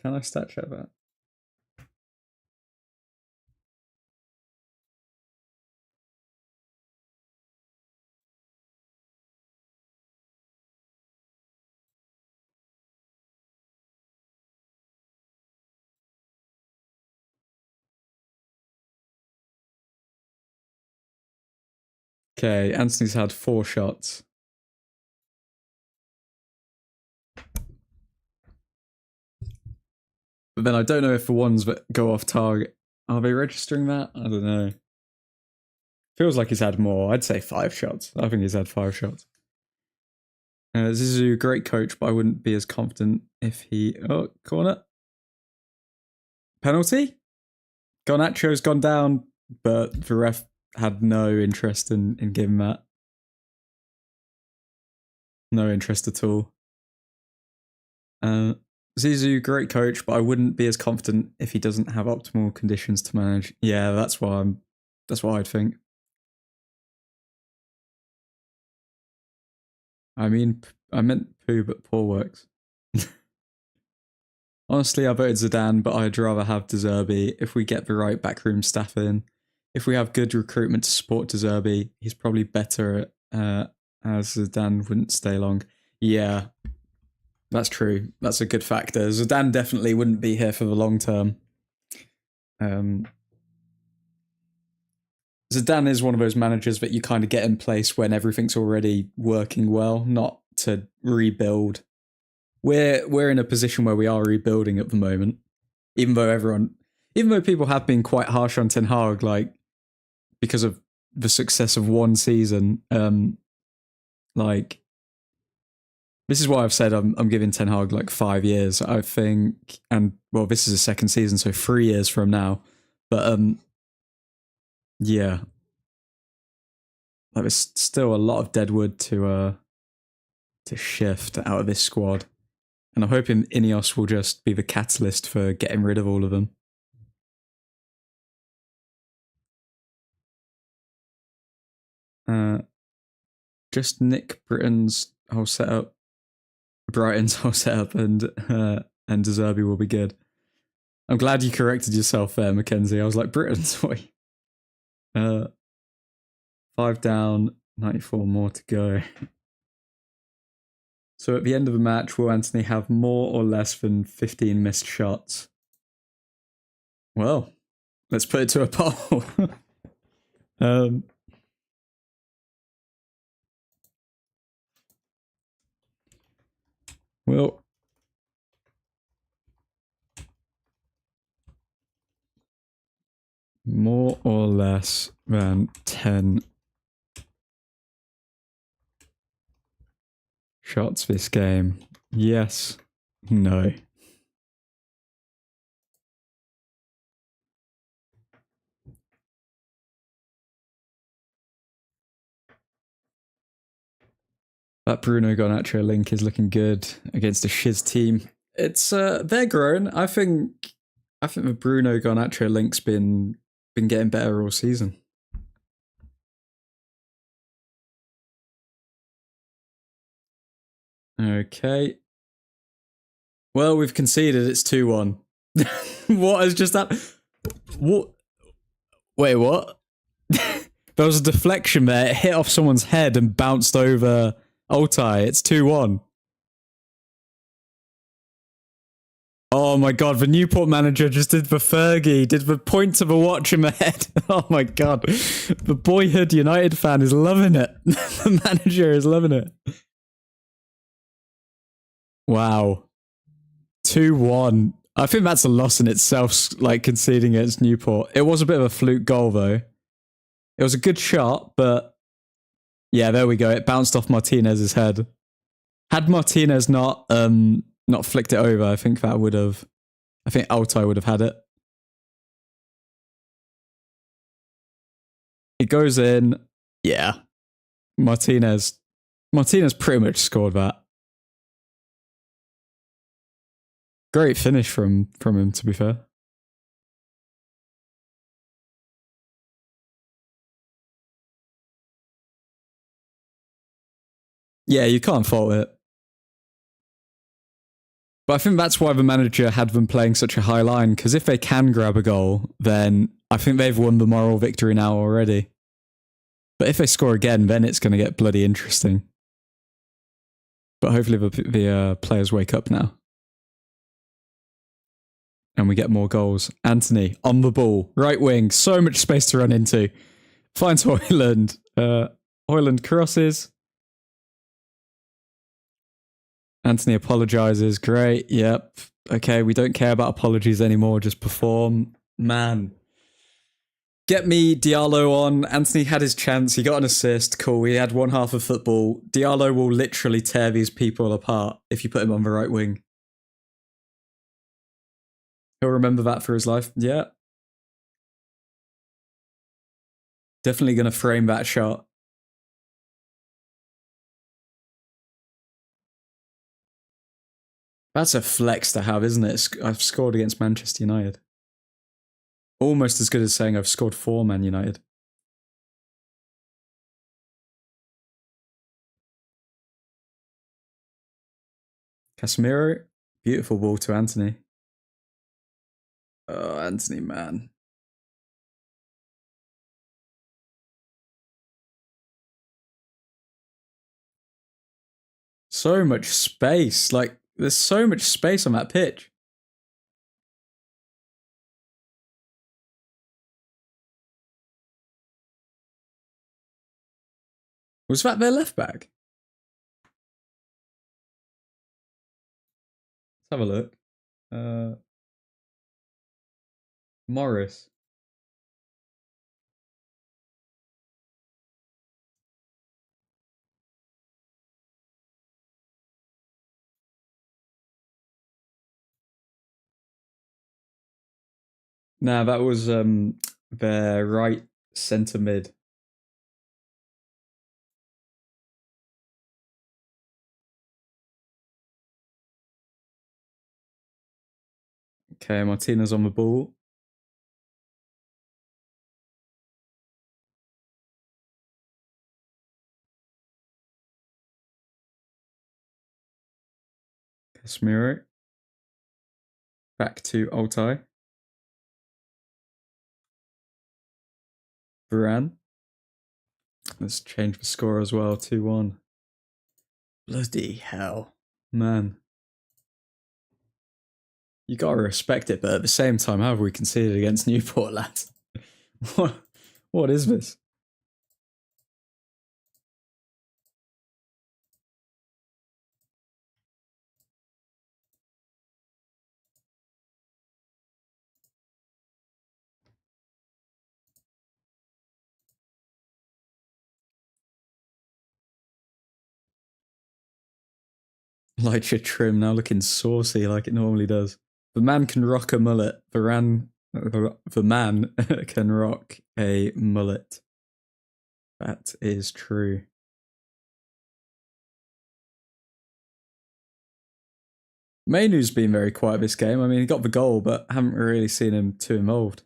Can I stat check that? Okay, Anthony's had 4 shots. But then I don't know if the ones that go off target, are they registering that? I don't know. Feels like he's had more. I'd say 5 shots. I think he's had 5 shots. Zizou, great coach, but I wouldn't be as confident if he... Oh, corner. Penalty? Garnacho's gone down, but the ref had no interest in giving that. No interest at all. Zizou, great coach, but I wouldn't be as confident if he doesn't have optimal conditions to manage. Yeah, that's what I'd think. I mean, I meant poo, but poor works. Honestly, I voted Zidane, but I'd rather have De Zerbi if we get the right backroom staff in. If we have good recruitment to support De Zerbi, he's probably better as Zidane wouldn't stay long. Yeah, that's true. That's a good factor. Zidane definitely wouldn't be here for the long term. Zidane is one of those managers that you kind of get in place when everything's already working well, not to rebuild. We're in a position where we are rebuilding at the moment, even though people have been quite harsh on Ten Hag, like because of the success of one season. Like this is why I've said I'm giving Ten Hag like 5 years. I think, and well, this is a second season, so 3 years from now. But yeah, there's still a lot of deadwood to shift out of this squad. And I'm hoping Ineos will just be the catalyst for getting rid of all of them. Just nick Brighton's whole setup, and De Zerbi will be good. I'm glad you corrected yourself there, Mackenzie. I was like, Britain's way. 5 down, 94 more to go. So at the end of the match, will Anthony have more or less than 15 missed shots? Well, let's put it to a poll. Well, more or less than 10 shots this game. Yes. No. That Bruno Garnacho link is looking good against a shiz team. It's they're growing. I think the Bruno Garnacho link's been getting better all season. Okay. Well, we've conceded. It's 2-1. What has just happened? What? Wait, what? There was a deflection there. It hit off someone's head and bounced over Altai. It's 2-1. Oh my god, the Newport manager just did the Fergie, did the point to the watch in the head. Oh my god. The boyhood United fan is loving it. The manager is loving it. Wow. 2-1. I think that's a loss in itself, like conceding against Newport. It was a bit of a fluke goal though. It was a good shot, but yeah, there we go. It bounced off Martinez's head. Had Martinez not flicked it over, I think Altai would have had it. It goes in. Yeah. Martinez pretty much scored that. Great finish from him, to be fair. Yeah, you can't fault it. But I think that's why the manager had them playing such a high line, because if they can grab a goal, then I think they've won the moral victory now already. But if they score again, then it's going to get bloody interesting. But hopefully the players wake up now. And we get more goals. Anthony, on the ball, right wing, so much space to run into. Finds Hoyland. Hoyland crosses. Anthony apologises. Great, yep. Okay, we don't care about apologies anymore, just perform. Man. Get me Diallo on. Anthony had his chance. He got an assist. Cool. He had one half of football. Diallo will literally tear these people apart if you put him on the right wing. He'll remember that for his life. Yeah. Definitely going to frame that shot. That's a flex to have, isn't it? I've scored against Manchester United. Almost as good as saying I've scored for Man United. Casemiro, beautiful ball to Anthony. Oh, Anthony, man. So much space. Like, there's so much space on that pitch. Was that their left back? Let's have a look. Morris. Nah, that was their right centre mid. Okay, Martinez on the ball. Casemiro. Back to Altai. Varane. Let's change the score as well. 2-1. Bloody hell. Man. You gotta respect it, but at the same time, how have we conceded against Newport, lads? What is this? Light your trim now looking saucy like it normally does. The man can rock a mullet. The man can rock a mullet. That is true. Mainu's been very quiet this game. I mean, he got the goal, but I haven't really seen him too involved.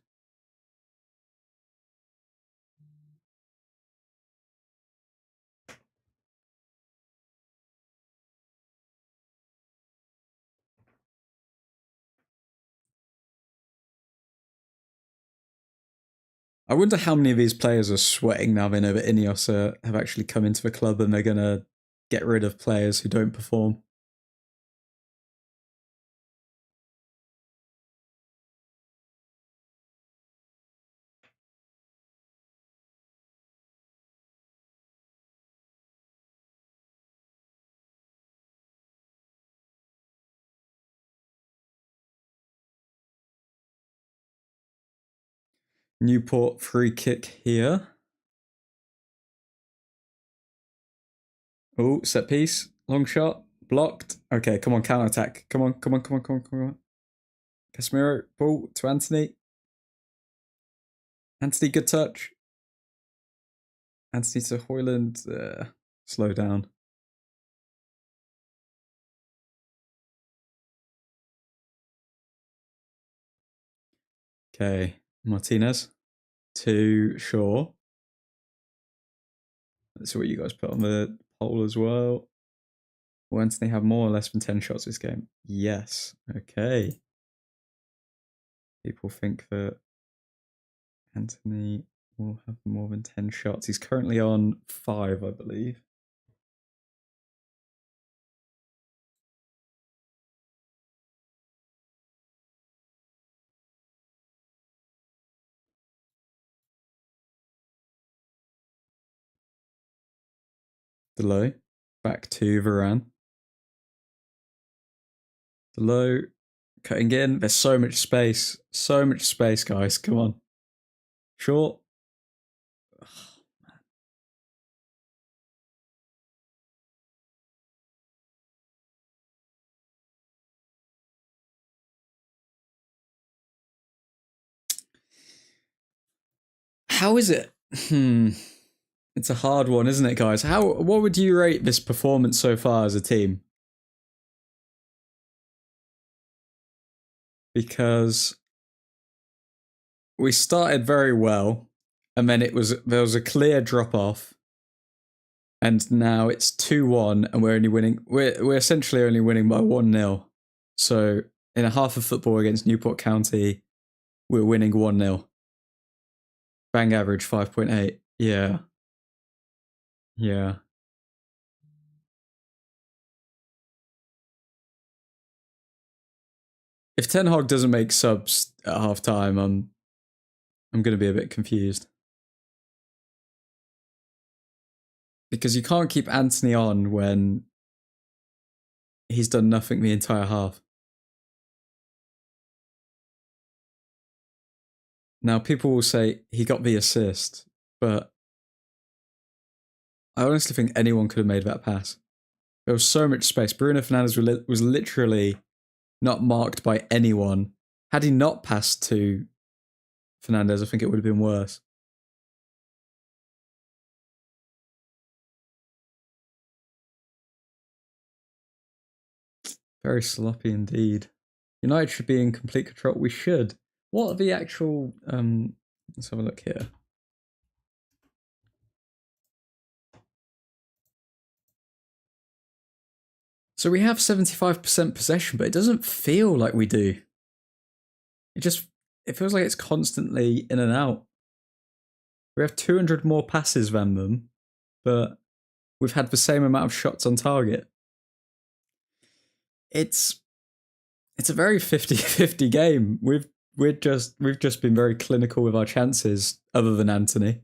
I wonder how many of these players are sweating now they know that Ineos have actually come into the club and they're going to get rid of players who don't perform. Newport free kick here. Oh, set piece. Long shot. Blocked. Okay, come on, counter attack. Come on. Casemiro, ball to Anthony. Anthony, good touch. Anthony to Hoyland. Slow down. Okay, Martinez to Shaw. Let's see what you guys put on the poll as well. Will Anthony have more or less than 10 shots this game? Yes. Okay. People think that Anthony will have more than 10 shots. He's currently on 5, I believe. Below. Back to Varane. Below. Cutting in. There's so much space. So much space, guys. Come on. Short. How is it? It's a hard one, isn't it, guys? What would you rate this performance so far as a team? Because we started very well, and then there was a clear drop off, and now it's 2-1, and we're only winning. We're essentially only winning by 1-0. So in a half of football against Newport County, we're winning 1-0. Bang average 5.8. Yeah. Yeah. If Ten Hag doesn't make subs at half time, I'm going to be a bit confused. Because you can't keep Anthony on when he's done nothing the entire half. Now, people will say he got the assist, but I honestly think anyone could have made that pass. There was so much space. Bruno Fernandes was literally not marked by anyone. Had he not passed to Fernandes, I think it would have been worse. Very sloppy indeed. United should be in complete control. We should. What are the actual... let's have a look here. So we have 75% possession, but it doesn't feel like we do. It feels like it's constantly in and out. We have 200 more passes than them, but we've had the same amount of shots on target. It's a very 50-50 game. We've just been very clinical with our chances, other than Anthony.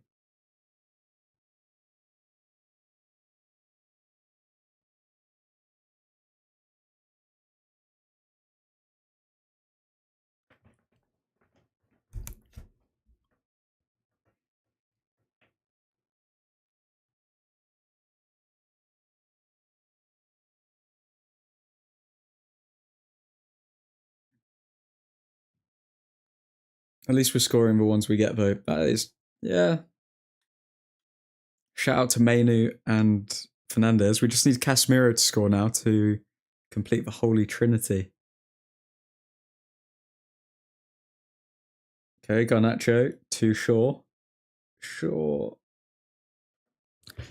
At least we're scoring the ones we get, though. That is, yeah. Shout out to Mainu and Fernandes. We just need Casemiro to score now to complete the Holy Trinity. Okay, Garnacho to Shaw. Shaw.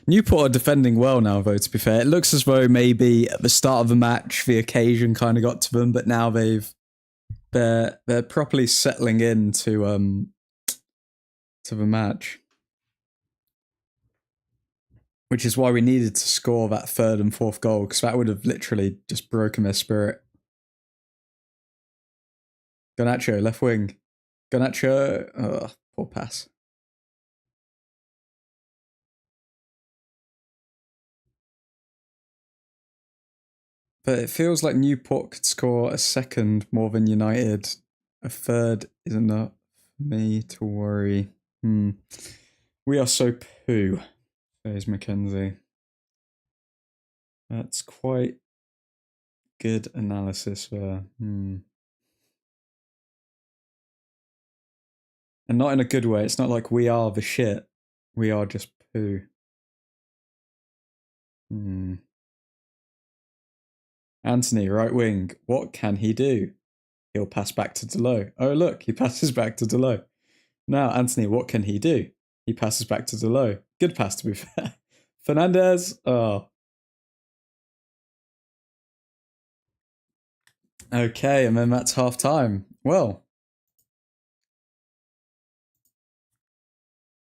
Newport are defending well now, though, to be fair. It looks as though maybe at the start of the match, the occasion kind of got to them, but now they're properly settling into to the match. Which is why we needed to score that third and fourth goal, because that would have literally just broken their spirit. Garnacho, left wing. Garnacho, oh, poor pass. But it feels like Newport could score a second more than United. A third is enough for me to worry. We are so poo, says Mackenzie. That's quite good analysis there. And not in a good way. It's not like we are the shit. We are just poo. Anthony, right wing. What can he do? He'll pass back to Delo. Oh, look, he passes back to Delo. Now, Anthony, what can he do? He passes back to Delo. Good pass, to be fair. Fernandes. Oh. Okay, and then that's half time. Well,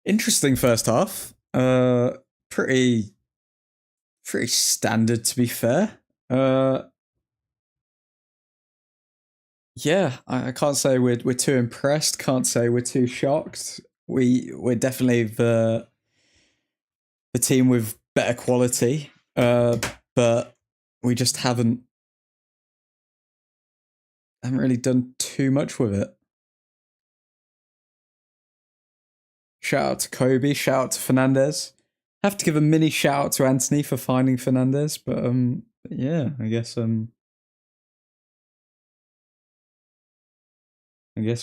interesting first half. Pretty standard to be fair. Yeah, I can't say we're too impressed. Can't say we're too shocked. We're definitely the team with better quality. But we just haven't really done too much with it. Shout out to Kobe, shout out to Fernandez. Have to give a mini shout out to Anthony for finding Fernandez, but yeah, I guess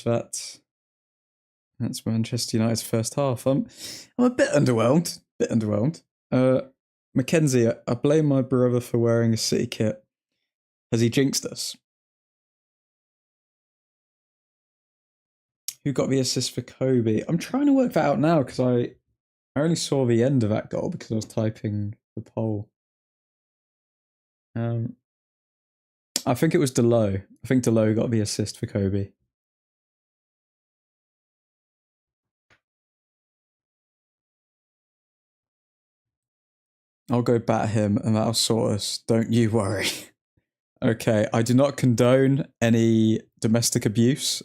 that's Manchester United's first half. I'm a bit underwhelmed. Mackenzie, I blame my brother for wearing a City kit. Has he jinxed us? Who got the assist for Kobe? I'm trying to work that out now because I only saw the end of that goal because I was typing the poll. I think it was Delo. I think Delo got the assist for Kobe. I'll go bat him and that'll sort us. Don't you worry. Okay, I do not condone any domestic abuse,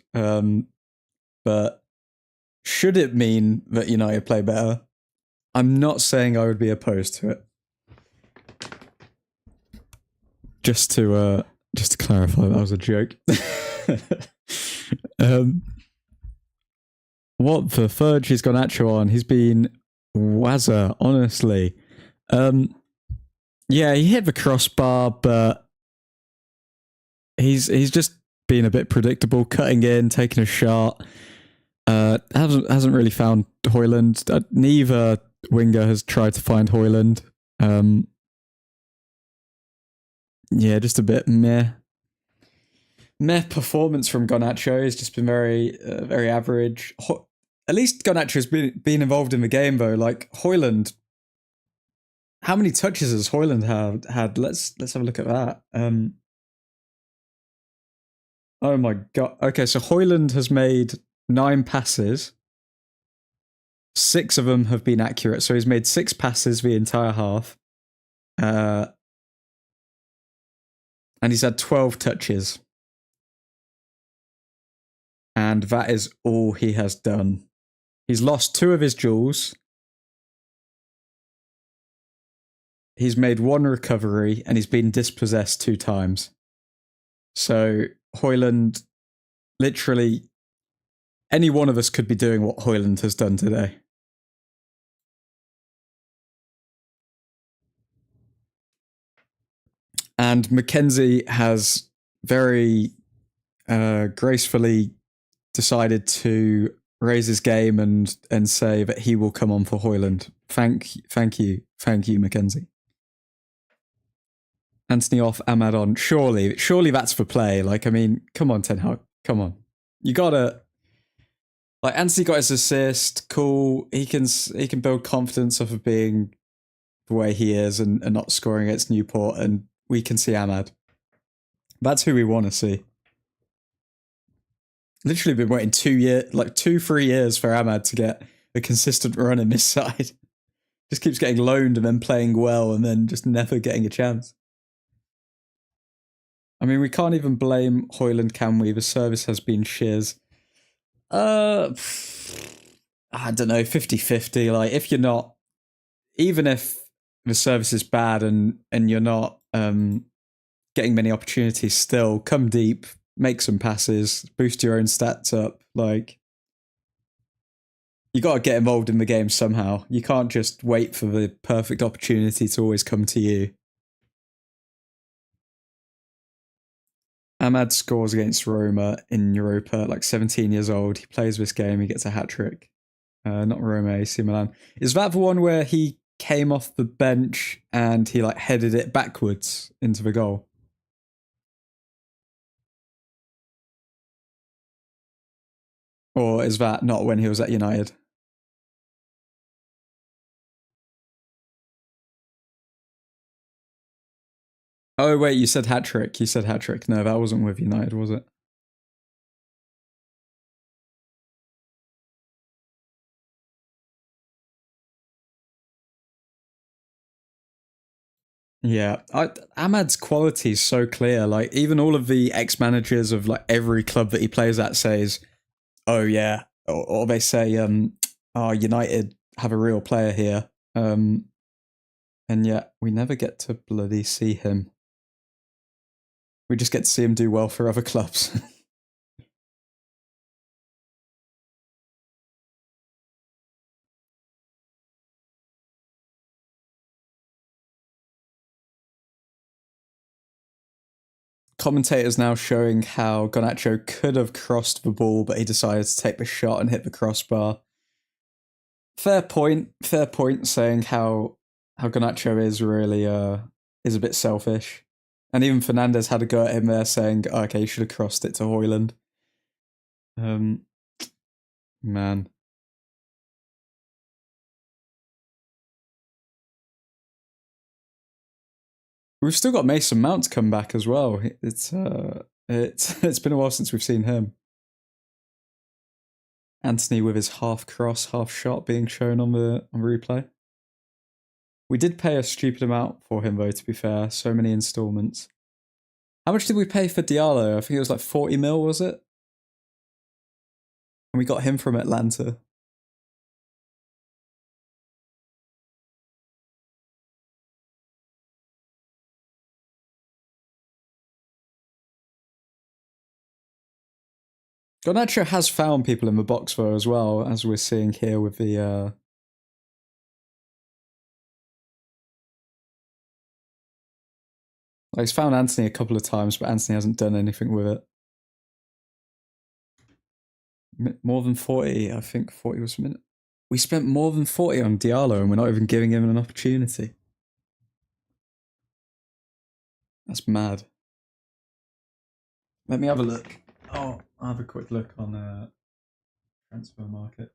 but should it mean that United play better, I'm not saying I would be opposed to it. Just to clarify, that was a joke. What the fudge he's gone actual on? He's been wazza, honestly. Yeah, he hit the crossbar, but he's just been a bit predictable, cutting in, taking a shot. Hasn't really found Højlund. Neither winger has tried to find Højlund. Yeah, just a bit meh performance from Garnacho. He's just been very average. At least Garnacho's been involved in the game though. Like Højlund, how many touches has Højlund had? Let's have a look at that. Oh my god. Okay, so Højlund has made 9 passes. 6 of them have been accurate. So he's made 6 passes the entire half. And he's had 12 touches. And that is all he has done. He's lost 2 of his duels. He's made 1 recovery and he's been dispossessed 2 times. So Højlund, literally, any one of us could be doing what Højlund has done today. And Mackenzie has very gracefully decided to raise his game and say that he will come on for Højlund. Thank you, Mackenzie. Anthony off, Ahmad on. Surely that's for play. Like, I mean, come on, Ten Hag, come on. You gotta. Like, Anthony got his assist. Cool. He can build confidence off of being the way he is and not scoring against Newport, and we can see Ahmad. That's who we want to see. Literally been waiting 2-3 years for Ahmad to get a consistent run in this side. Just keeps getting loaned and then playing well and then just never getting a chance. I mean, we can't even blame Højlund, can we? The service has been shiz. I don't know, 50-50. Like, if you're not, even if the service is bad and you're not getting many opportunities, still come deep, make some passes, boost your own stats up. Like, you got to get involved in the game somehow. You can't just wait for the perfect opportunity to always come to you. Ahmad scores against Roma in Europa, like 17 years old. He plays this game, he gets a hat-trick. Not Roma, AC Milan. Is that the one where he came off the bench and he like headed it backwards into the goal? Or is that not when he was at United? Oh, wait, you said hat-trick. You said hat-trick. No, that wasn't with United, was it? Yeah, Ahmad's quality is so clear. Like, even all of the ex-managers of like every club that he plays at says, "Oh yeah," or they say, "Oh, United have a real player here," and yet we never get to bloody see him. We just get to see him do well for other clubs. Commentators now showing how Garnacho could have crossed the ball, but he decided to take the shot and hit the crossbar. Fair point, saying how Garnacho is really is a bit selfish. And even Fernandez had a go at him there, saying, oh, okay, you should have crossed it to Hoyland. Man. We've still got Mason Mount to come back as well. It's been a while since we've seen him. Anthony with his half cross, half shot being shown on the replay. We did pay a stupid amount for him though, to be fair. So many installments. How much did we pay for Diallo? I think it was like 40 mil, was it? And we got him from Atlanta. Garnacho has found people in the box though as well, as we're seeing here with the like he's found Anthony a couple of times, but Anthony hasn't done anything with it. More than 40, I think 40 was a minute. We spent more than 40 on Diallo and we're not even giving him an opportunity. That's mad. Let me have a look. Oh, I'll have a quick look on transfer market.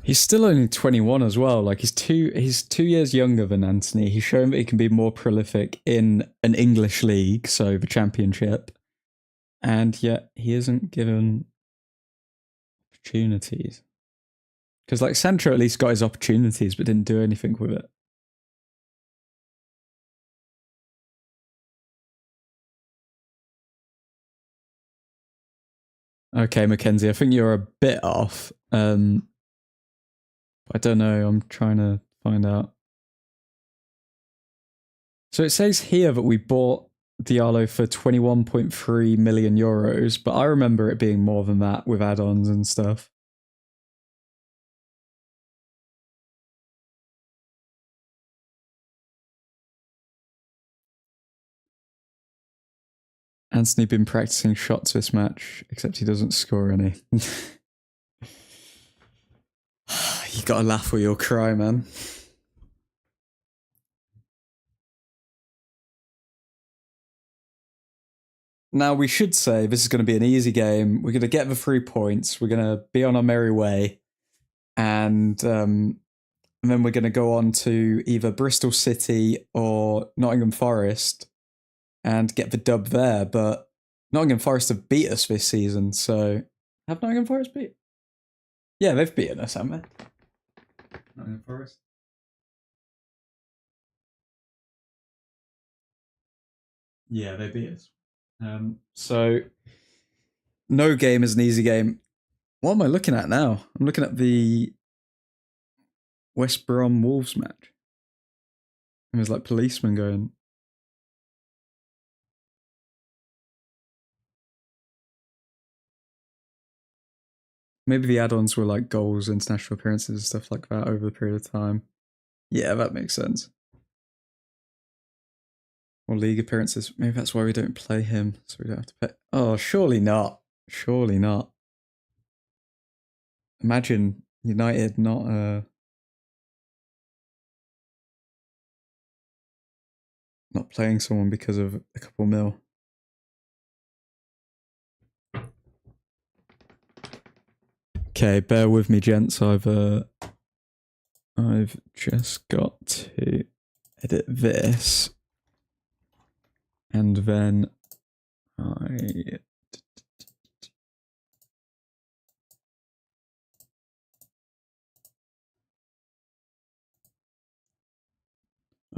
He's still only 21 as well. Like he's 2 years younger than Anthony. He's shown that he can be more prolific in an English league, so the Championship, and yet he isn't given opportunities. Because like Sancho at least got his opportunities, but didn't do anything with it. Okay, Mackenzie, I think you're a bit off. I don't know. I'm trying to find out. So it says here that we bought Diallo for 21.3 million euros, but I remember it being more than that with add-ons and stuff. Anthony been practicing shots this match, except he doesn't score any. You gotta laugh or you'll cry, man. Now, we should say this is going to be an easy game. We're going to get the 3 points. We're going to be on our merry way. And then we're going to go on to either Bristol City or Nottingham Forest and get the dub there. But Nottingham Forest have beat us this season. So, have Nottingham Forest beat? Yeah, they've beaten us, haven't they? Nottingham Forest. Yeah, they beat us. So no game is an easy game. What am I looking at now? I'm looking at the West Brom Wolves match. And there's like policemen going. Maybe the add-ons were like goals, international appearances, and stuff like that over the period of time. Yeah, that makes sense. Or league appearances. Maybe that's why we don't play him, so we don't have to pay. Oh, surely not. Surely not. Imagine United not playing someone because of a couple mil. Okay, bear with me, gents. I've just got to edit this, and then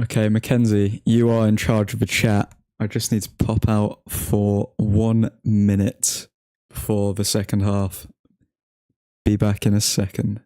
Okay, Mackenzie, you are in charge of the chat. I just need to pop out for 1 minute before the second half. Be back in a second.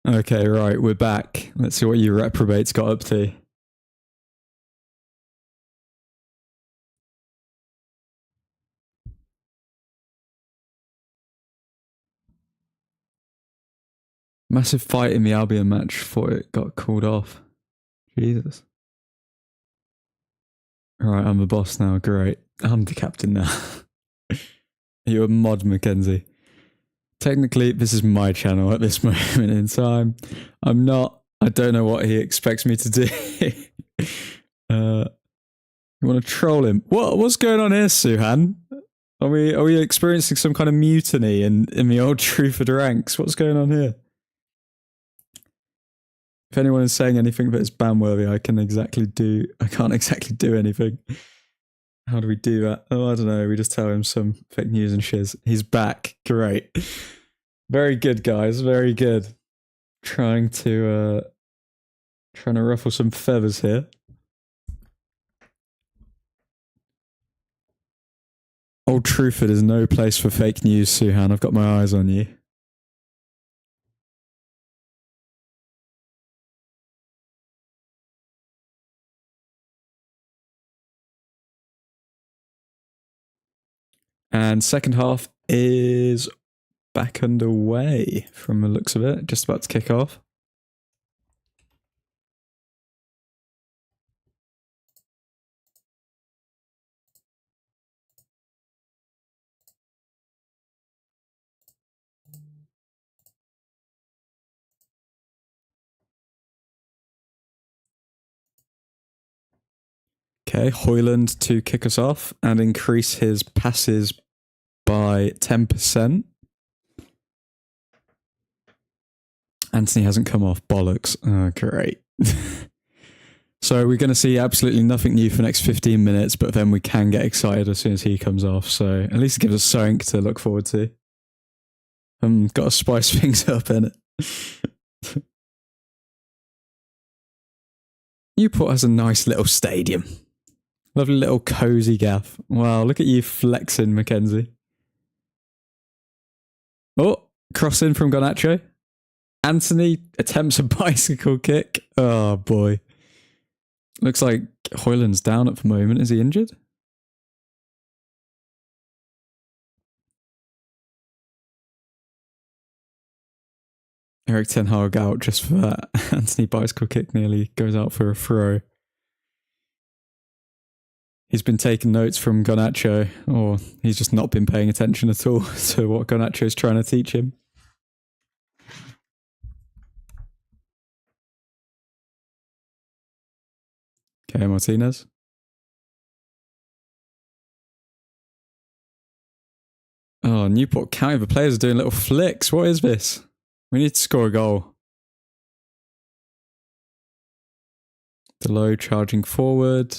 Okay, right, we're back. Let's see what you reprobates got up to. Massive fight in the Albion match before it got called off. Jesus. Alright, I'm the boss now. Great. I'm the captain now. You're a mod, Mackenzie. Technically, this is my channel at this moment in time. I'm not. I don't know what he expects me to do. You want to troll him? What's going on here, Suhan? Are we experiencing some kind of mutiny in the Old Truthford ranks? What's going on here? If anyone is saying anything that is ban worthy, I can't exactly do anything. How do we do that? Oh, I don't know. We just tell him some fake news and shiz. He's back. Great. Very good, guys. Very good. Trying to ruffle some feathers here. Old Truthford is no place for fake news, Suhan. I've got my eyes on you. And second half is back underway from the looks of it. Just about to kick off. Okay, Hoyland to kick us off and increase his passes by 10%. Anthony hasn't come off. Bollocks. Oh, great. So we're going to see absolutely nothing new for the next 15 minutes, but then we can get excited as soon as he comes off. So at least it gives us something to look forward to. Got to spice things up, innit? Newport has a nice little stadium. Lovely little cozy gaff. Wow, look at you flexing, Mackenzie. Oh, crossing from Garnacho. Anthony attempts a bicycle kick. Oh, boy. Looks like Hoyland's down at the moment. Is he injured? Eric Ten Hag out just for that. Anthony bicycle kick nearly goes out for a throw. He's been taking notes from Garnacho, or he's just not been paying attention at all to what Garnacho is trying to teach him. Okay, Martinez. Oh, Newport County, the players are doing little flicks. What is this? We need to score a goal. Delo charging forward.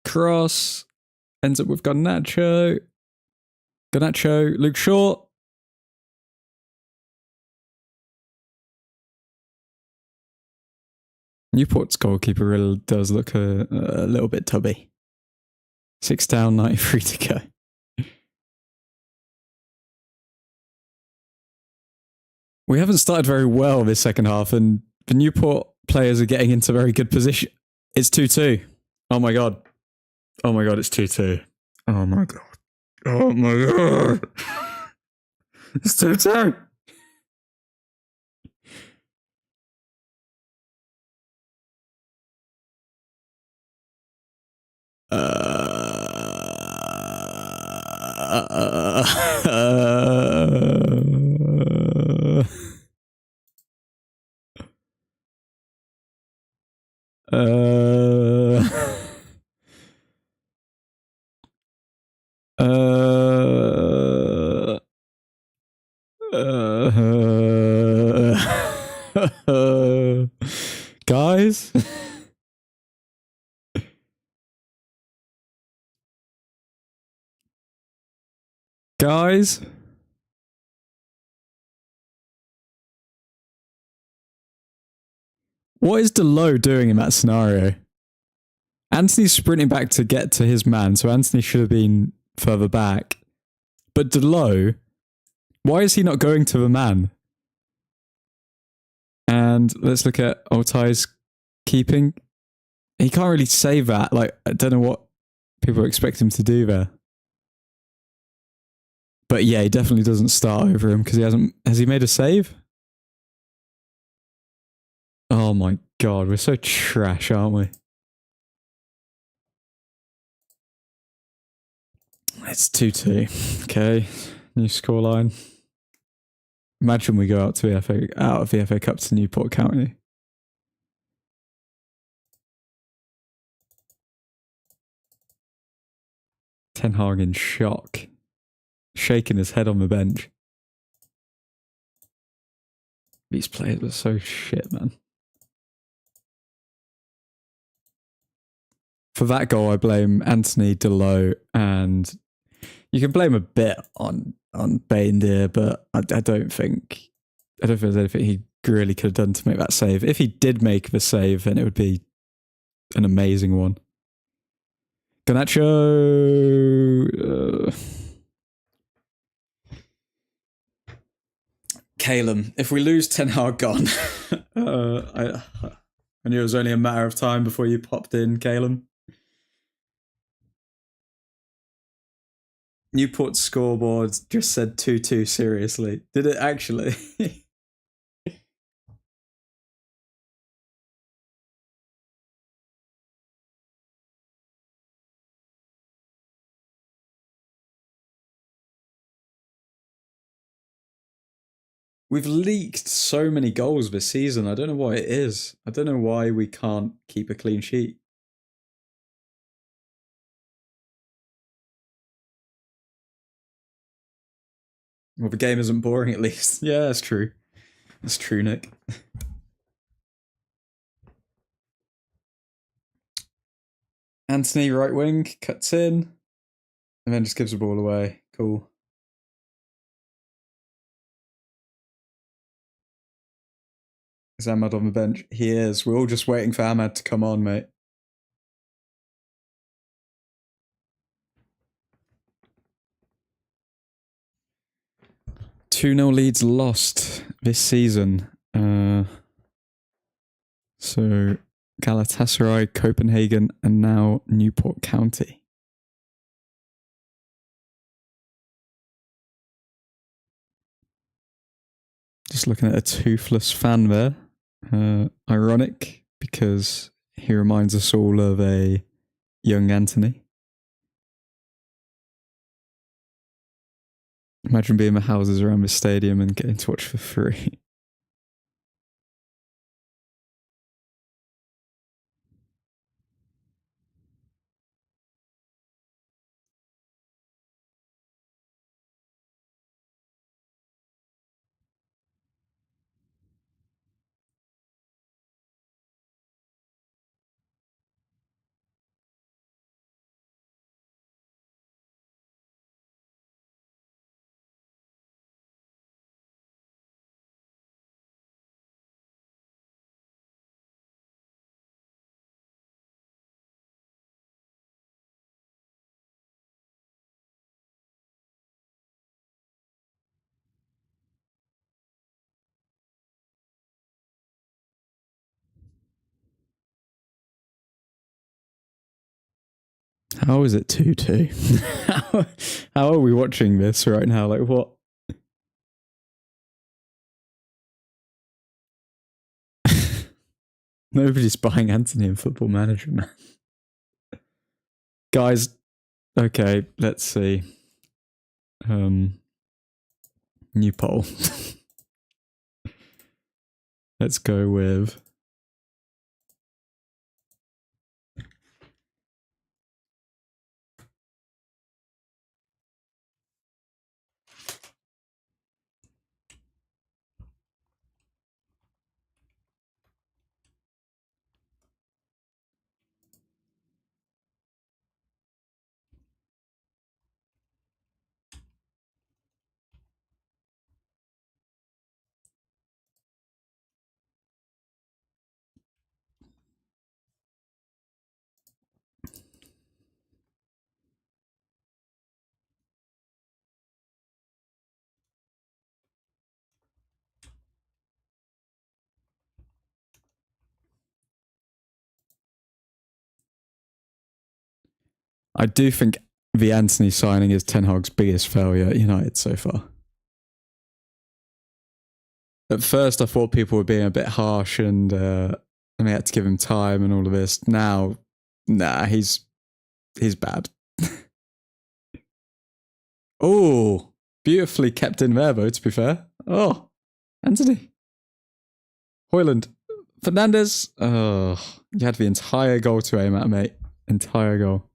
Cross. Ends up with Garnacho. Garnacho, Luke Shaw. Newport's goalkeeper really does look a little bit tubby. 6 down, 93 to go. We haven't started very well this second half, and the Newport players are getting into very good position. It's 2-2. Oh my god. Oh my god, it's 2-2. Oh my god. Oh my god. It's 2-2. Guys? Guys? What is Delo doing in that scenario? Anthony's sprinting back to get to his man, so Anthony should have been further back. But Delo, why is he not going to the man? And let's look at Altai's keeping. He can't really save that. Like, I don't know what people expect him to do there. But yeah, he definitely doesn't start over him because he hasn't... Has he made a save? Oh my god, we're so trash, aren't we? It's 2-2. Okay, new scoreline. Imagine we go out to out of the FA Cup to Newport County. Ten Hag in shock, shaking his head on the bench. These players are so shit, man. For that goal, I blame Anthony Delo, and you can blame a bit on Baindir, but I don't think there's anything he really could have done to make that save. If he did make the save, then it would be an amazing one. Garnacho. Calum. If we lose Ten Hag gone, I knew it was only a matter of time before you popped in, Calum. Newport scoreboard just said 2-2, seriously. Did it actually? We've leaked so many goals this season. I don't know what it is. I don't know why we can't keep a clean sheet. Well, the game isn't boring at least. Yeah, that's true. That's true, Nick. Anthony, right wing, cuts in, and then just gives the ball away. Cool. Is Ahmad on the bench? He is. We're all just waiting for Ahmad to come on, mate. Two-0 leads lost this season. So Galatasaray, Copenhagen, and now Newport County. Just looking at a toothless fan there. Ironic, because he reminds us all of a young Anthony. Imagine being the houses around the stadium and getting to watch for free. How is it 2-2? How are we watching this right now? Like, what? Nobody's buying Anthony in Football Manager, man. Guys, okay, let's see. New poll. Let's go with... I do think the Anthony signing is Ten Hag's biggest failure at United so far. At first, I thought people were being a bit harsh and they had to give him time and all of this. Now, nah, he's bad. Oh, beautifully kept in there, though, to be fair. Oh, Anthony. Hoyland. Fernandez. Oh, you had the entire goal to aim at, mate. Entire goal.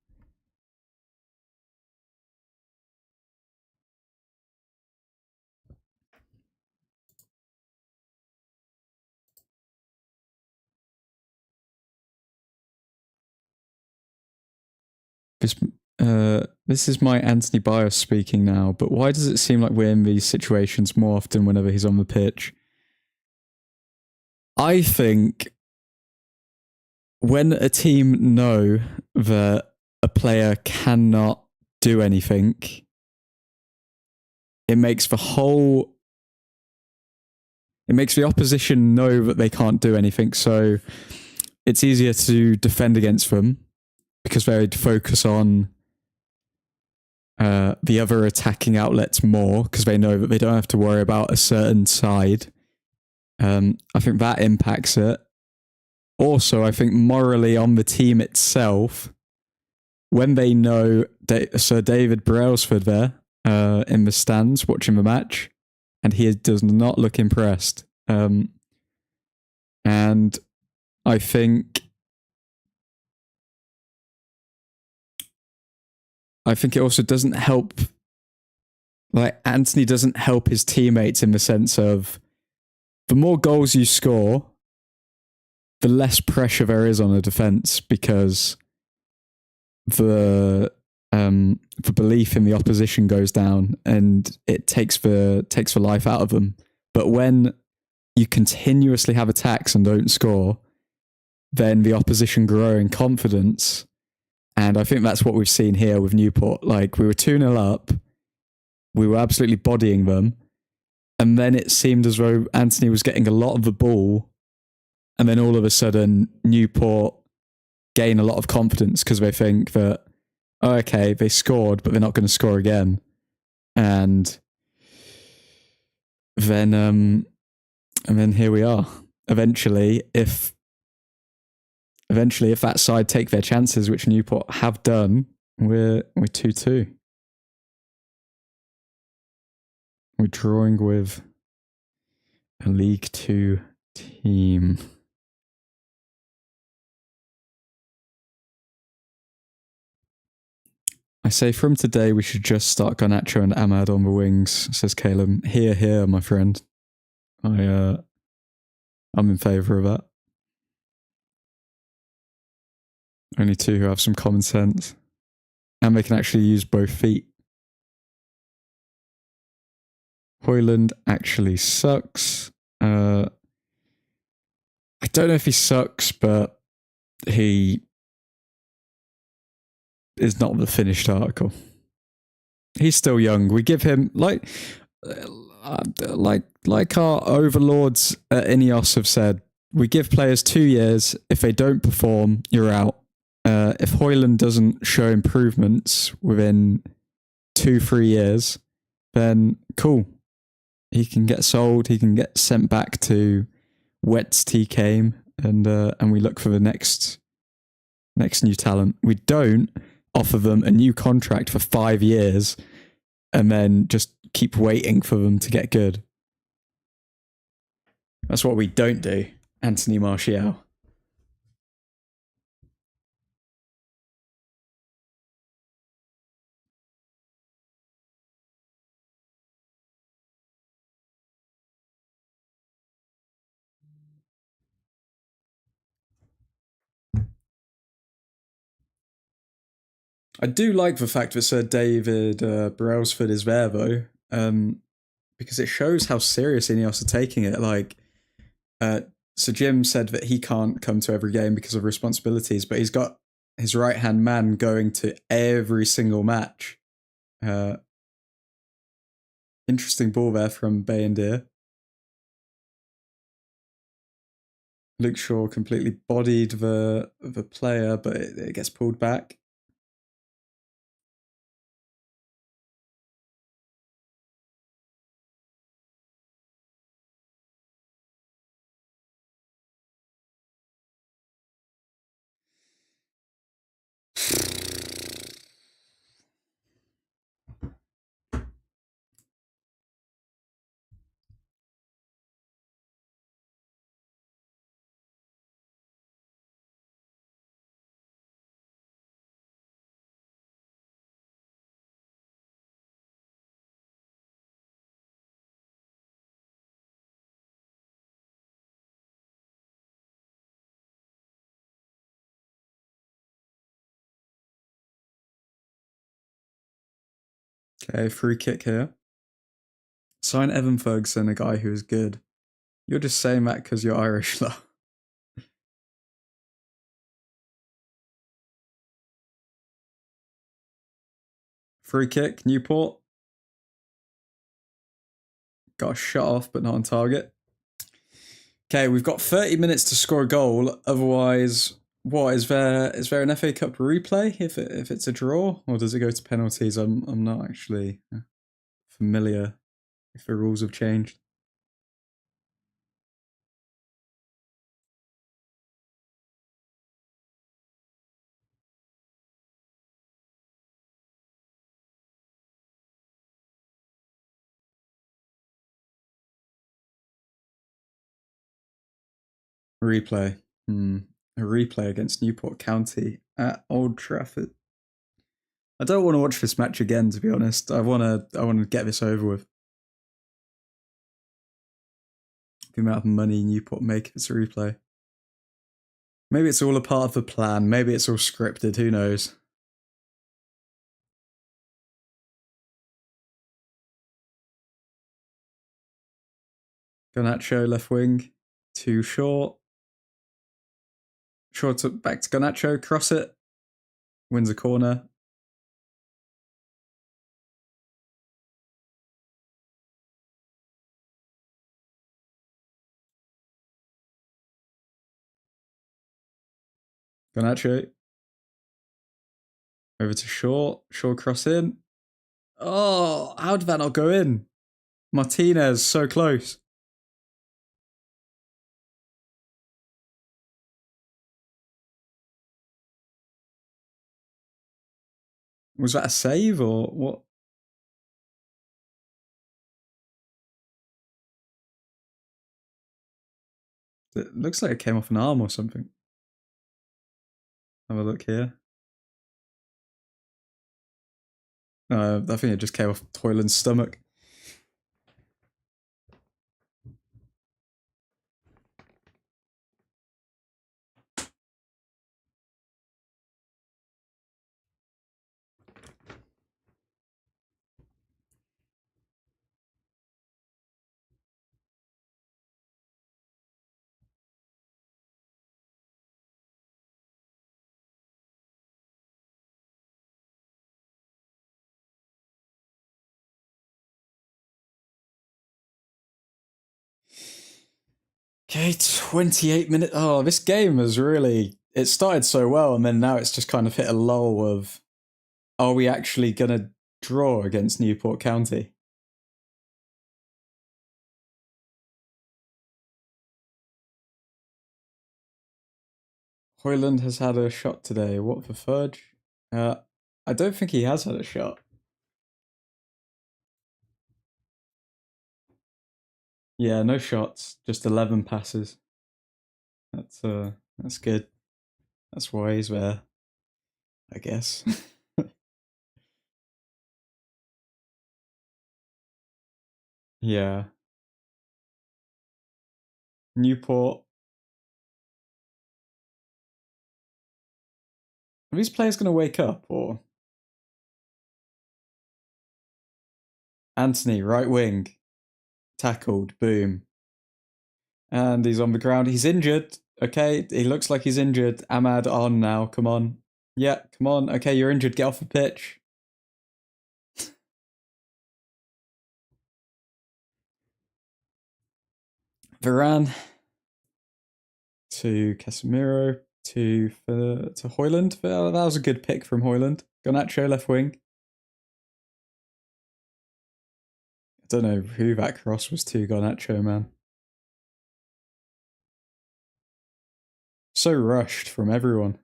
This is my Anthony bias speaking now, but why does it seem like we're in these situations more often whenever he's on the pitch? I think when a team know that a player cannot do anything, it makes the opposition know that they can't do anything. So it's easier to defend against them because they focus on the other attacking outlets more because they know that they don't have to worry about a certain side. I think that impacts it. Also, I think morally on the team itself, when they know Sir David Brailsford there in the stands watching the match, and he does not look impressed. And I think it also doesn't help. Like, Anthony doesn't help his teammates in the sense of the more goals you score, the less pressure there is on a defense because the belief in the opposition goes down and it takes the life out of them. But when you continuously have attacks and don't score, then the opposition grow in confidence. And I think that's what we've seen here with Newport. Like, we were 2-0 up, we were absolutely bodying them, and then it seemed as though Anthony was getting a lot of the ball, and then all of a sudden Newport gain a lot of confidence because they think that, oh, okay, they scored, but they're not going to score again. And then here we are. Eventually, if that side take their chances, which Newport have done, we're 2-2. We're drawing with a League 2 team. I say from today we should just start Garnacho and Ahmad on the wings, says Caleb. Here, my friend. I'm in favour of that. Only two who have some common sense. And they can actually use both feet. Hoyland actually sucks. I don't know if he sucks, but he is not the finished article. He's still young. We give him like our overlords at Ineos have said. We give players 2 years. If they don't perform, you're out. If Hoyland doesn't show improvements within 2-3 years, then cool. He can get sold. He can get sent back to Wets TK, and we look for the next new talent. We don't offer them a new contract for 5 years and then just keep waiting for them to get good. That's what we don't do, Anthony Martial. I do like the fact that Sir David Brailsford is there, though, because it shows how serious Ineos are taking it. Like, Sir Jim said that he can't come to every game because of responsibilities, but he's got his right-hand man going to every single match. Interesting ball there from Bayendir. Luke Shaw completely bodied the player, but it gets pulled back. Okay, free kick here. Sign Evan Ferguson, a guy who is good. You're just saying that because you're Irish, though. Free kick, Newport. Got a shot off, but not on target. Okay, we've got 30 minutes to score a goal. Otherwise, what is there? Is there an FA Cup replay if it's a draw, or does it go to penalties? I'm not actually familiar if the rules have changed. Replay. A replay against Newport County at Old Trafford. I don't want to watch this match again, to be honest. I want to get this over with. The amount of money Newport make if it's a replay. Maybe it's all a part of the plan. Maybe it's all scripted. Who knows? Garnacho left wing. Too short. Short back to Garnacho. Cross it. Wins a corner. Garnacho. Over to Shaw. Shaw cross in. Oh, how did that not go in? Martinez, so close. Was that a save or what? It looks like it came off an arm or something. Have a look here. I think it just came off Toyland's stomach. Okay, 28 minutes. Oh, this game has really... It started so well, and then now it's just kind of hit a lull of... Are we actually going to draw against Newport County? Hoyland has had a shot today. What for Fudge? I don't think he has had a shot. Yeah, no shots. Just 11 passes. That's good. That's why he's there, I guess. Yeah. Newport. Are these players going to wake up, or? Anthony, right wing. Tackled. Boom. And he's on the ground. He's injured. Okay, he looks like he's injured. Ahmad on now. Come on. Yeah, come on. Okay, you're injured. Get off the pitch. Varane. To Casemiro. To Hoyland. That was a good pick from Hoyland. Garnacho left wing. I don't know who that cross was to Garnacho, man. So rushed from everyone.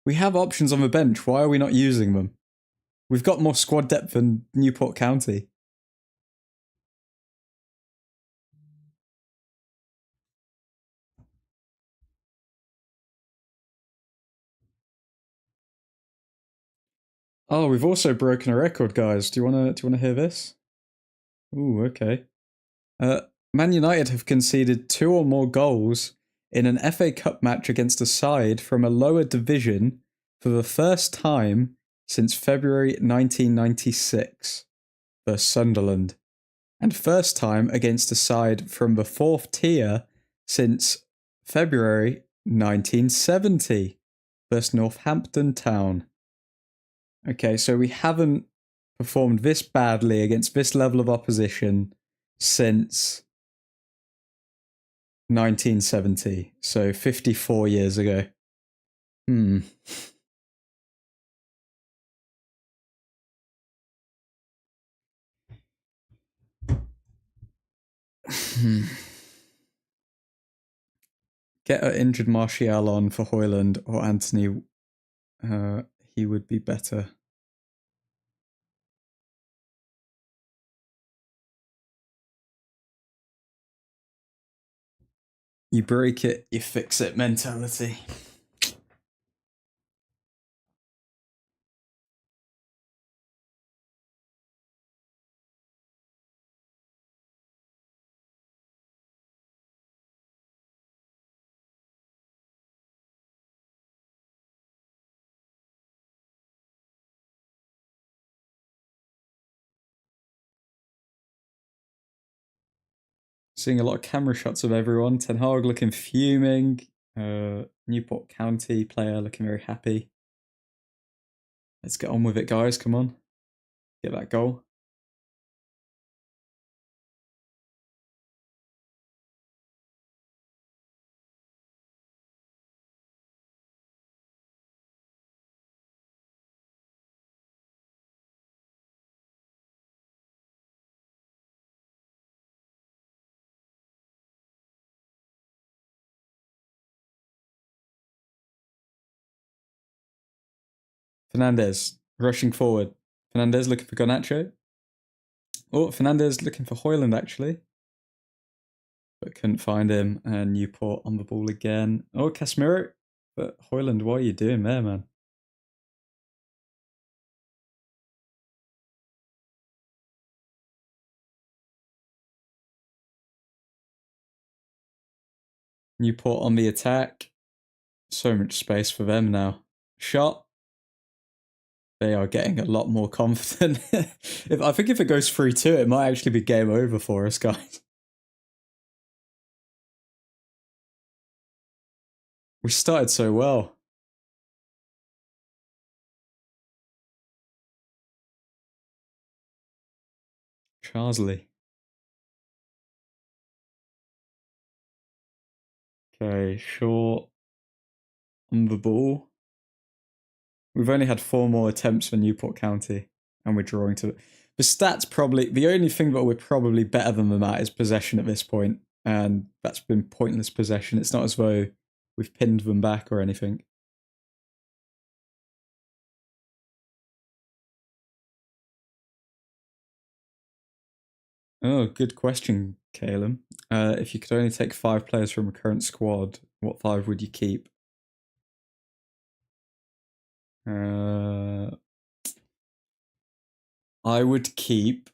We have options on the bench. Why are we not using them? We've got more squad depth than Newport County. Oh, we've also broken a record, guys. Do you wanna hear this? Ooh, okay. Man United have conceded 2 or more goals in an FA Cup match against a side from a lower division for the first time since February 1996 versus Sunderland, and first time against a side from the 4th tier since February 1970 versus Northampton Town. Okay, so we haven't performed this badly against this level of opposition since 1970, so 54 years ago. Get an injured Martial on for Hoyland or Anthony. He would be better. You break it, you fix it mentality. Seeing a lot of camera shots of everyone. Ten Hag looking fuming. Newport County player looking very happy. Let's get on with it, guys. Come on. Get that goal. Fernandez rushing forward. Fernandez looking for Garnacho. Oh, Fernandez looking for Hoyland, actually. But couldn't find him. And Newport on the ball again. Oh, Casemiro. But Hoyland, what are you doing there, man? Newport on the attack. So much space for them now. Shot. They are getting a lot more confident. I think if it goes 3-2, it might actually be game over for us, guys. We started so well. Charsley. Okay, short on the ball. We've only had 4 more attempts for Newport County, and we're drawing to the stats. Probably the only thing that we're probably better than them at is possession at this point, and that's been pointless possession. It's not as though we've pinned them back or anything. Oh, good question, Caleb. If you could only take 5 players from a current squad, what 5 would you keep? I would keep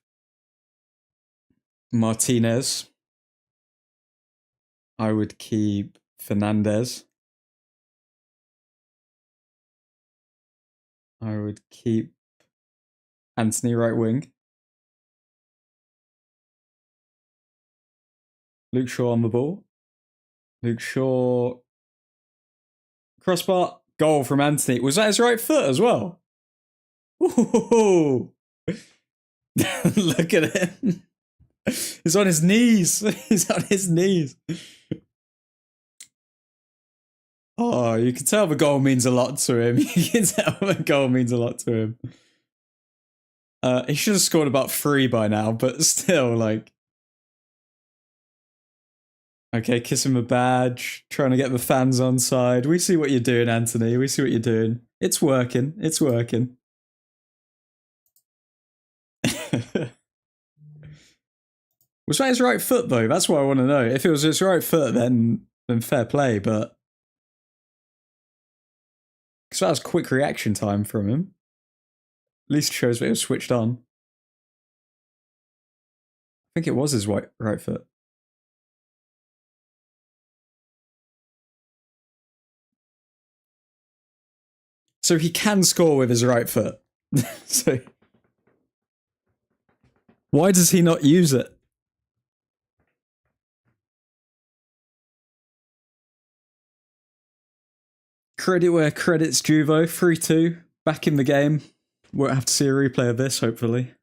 Martinez. I would keep Fernandez. I would keep Anthony right wing. Luke Shaw on the ball. Luke Shaw. Crossbar. Goal from Anthony. Was that his right foot as well? Ooh. Look at him. He's on his knees. He's on his knees. Oh, you can tell the goal means a lot to him. You can tell the goal means a lot to him. He should have scored about 3 by now, but still, like... Okay, kiss him a badge, trying to get the fans on side. We see what you're doing, Anthony. We see what you're doing. It's working. It's working. Was that his right foot, though? That's what I want to know. If it was his right foot, then fair play, but... Because that was quick reaction time from him. At least shows that it was switched on. I think it was his right foot. So he can score with his right foot. So why does he not use it? Credit where credit's due, though. 3-2, back in the game. Won't have to see a replay of this, hopefully.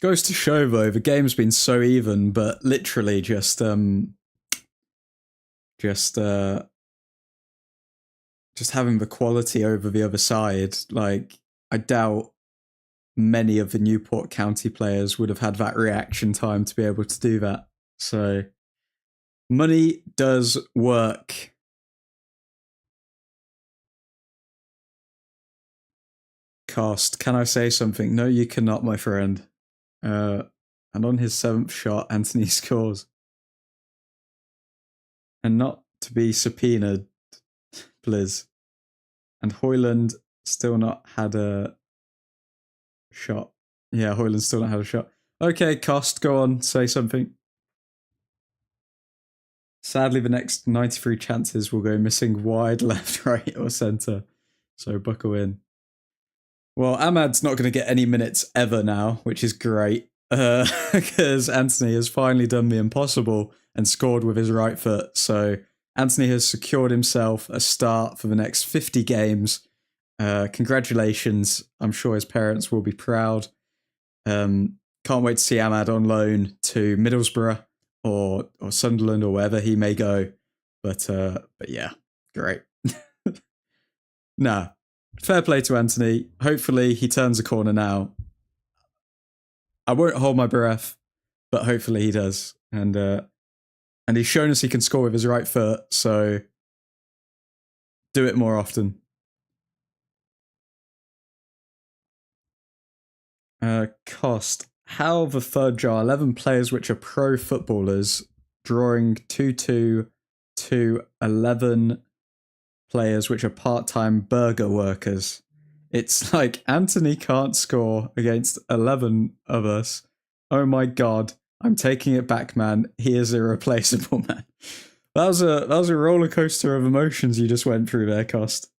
Goes to show, though, the game's been so even, but literally just having the quality over the other side. Like, I doubt many of the Newport County players would have had that reaction time to be able to do that. So, money does work. Cost, can I say something? No, you cannot, my friend. And on his 7th shot, Anthony scores. And not to be subpoenaed, Blizz. And Hoyland still not had a shot. Yeah, Hoyland's still not had a shot. Okay, Cost, go on, say something. Sadly, the next 93 chances will go missing wide, left, right, or centre. So buckle in. Well, Ahmad's not going to get any minutes ever now, which is great. Because Anthony has finally done the impossible and scored with his right foot. So Anthony has secured himself a start for the next 50 games. Congratulations. I'm sure his parents will be proud. Can't wait to see Ahmad on loan to Middlesbrough or Sunderland or wherever he may go. But yeah, great. Nah, fair play to Anthony. Hopefully he turns a corner now. I won't hold my breath, but hopefully he does. And he's shown us he can score with his right foot, so do it more often. Cost. How the third jar, 11 players which are pro footballers, drawing 2-2 to 11 players which are part-time burger workers. It's like Anthony can't score against 11 of us. Oh my god, I'm taking it back, man. He is irreplaceable, man. That was a roller coaster of emotions you just went through there, Cost.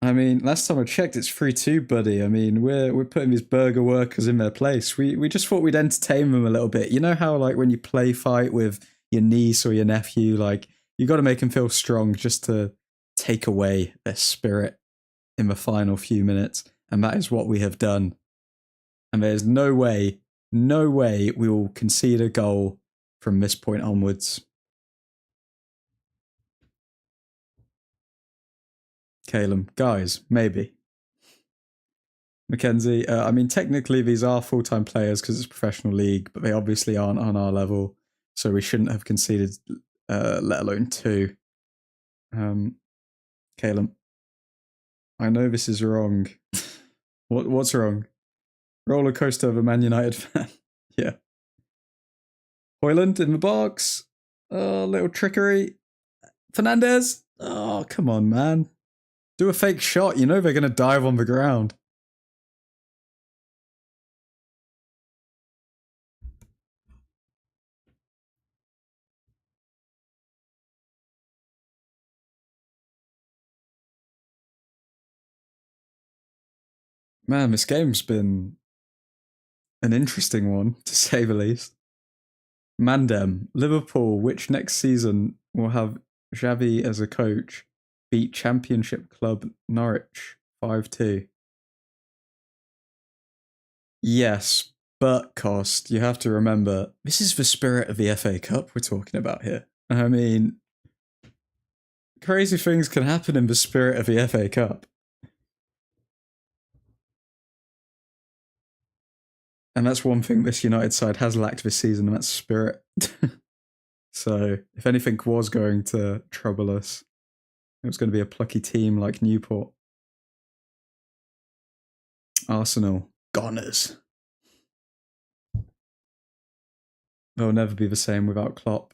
I mean, last time I checked, it's 3-2, buddy. I mean, we're putting these burger workers in their place. We just thought we'd entertain them a little bit. You know how, like, when you play fight with your niece or your nephew, like, you got to make them feel strong just to take away their spirit in the final few minutes. And that is what we have done. And there's no way we will concede a goal from this point onwards. Calum, guys, maybe. Mackenzie, I mean, technically these are full-time players because it's a professional league, but they obviously aren't on our level, so we shouldn't have conceded, let alone 2. Calum, I know this is wrong. What's wrong? Roller coaster of a Man United fan. Yeah. Hoyland in the box. Oh, little trickery. Fernandez. Oh, come on, man. Do a fake shot. You know they're going to dive on the ground. Man, this game's been an interesting one, to say the least. Mandem, Liverpool, which next season will have Xavi as a coach, beat Championship club Norwich 5-2. Yes, but Cost, you have to remember, this is the spirit of the FA Cup we're talking about here. I mean, crazy things can happen in the spirit of the FA Cup. And that's one thing this United side has lacked this season, and that's spirit. So, if anything was going to trouble us, it was going to be a plucky team like Newport. Arsenal, goners. They'll never be the same without Klopp.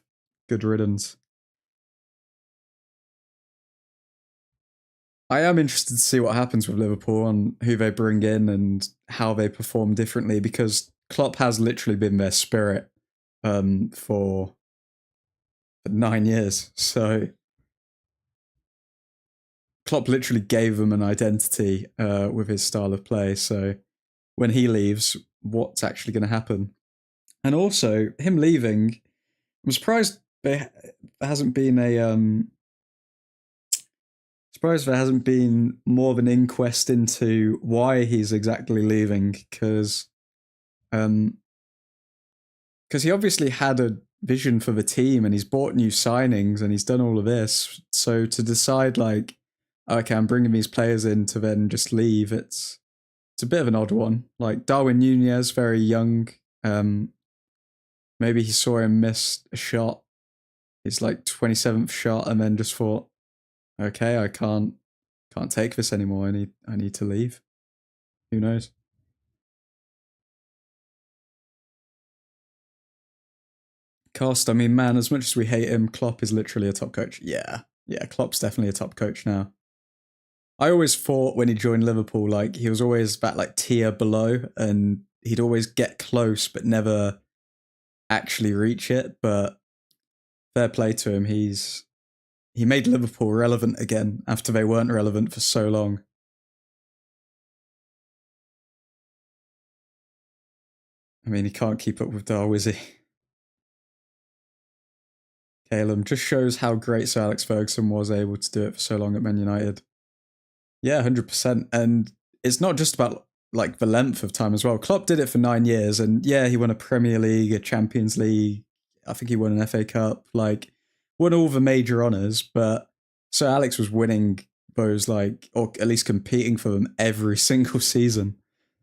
Good riddance. I am interested to see what happens with Liverpool and who they bring in and how they perform differently, because Klopp has literally been their spirit for 9 years. So Klopp literally gave them an identity with his style of play. So when he leaves, what's actually going to happen? And also, him leaving, I'm surprised there hasn't been more of an inquest into why he's exactly leaving, because he obviously had a vision for the team and he's bought new signings and he's done all of this. So to decide like, okay, I'm bringing these players in to then just leave, it's a bit of an odd one. Like Darwin Nunez, very young. Maybe he saw him miss a shot, his like 27th shot, and then just thought, okay, I can't take this anymore. I need to leave. Who knows? Cost, I mean, man, as much as we hate him, Klopp is literally a top coach. Yeah, Klopp's definitely a top coach now. I always thought when he joined Liverpool, like he was always that like tier below, and he'd always get close but never actually reach it. But fair play to him, he made Liverpool relevant again after they weren't relevant for so long. I mean, he can't keep up with Dar, is he? Calum just shows how great Sir Alex Ferguson was able to do it for so long at Man United. Yeah, 100%. And it's not just about like the length of time as well. Klopp did it for 9 years, and yeah, he won a Premier League, a Champions League. I think he won an FA Cup, like won all the major honours. But Sir Alex was winning those, like, or at least competing for them every single season.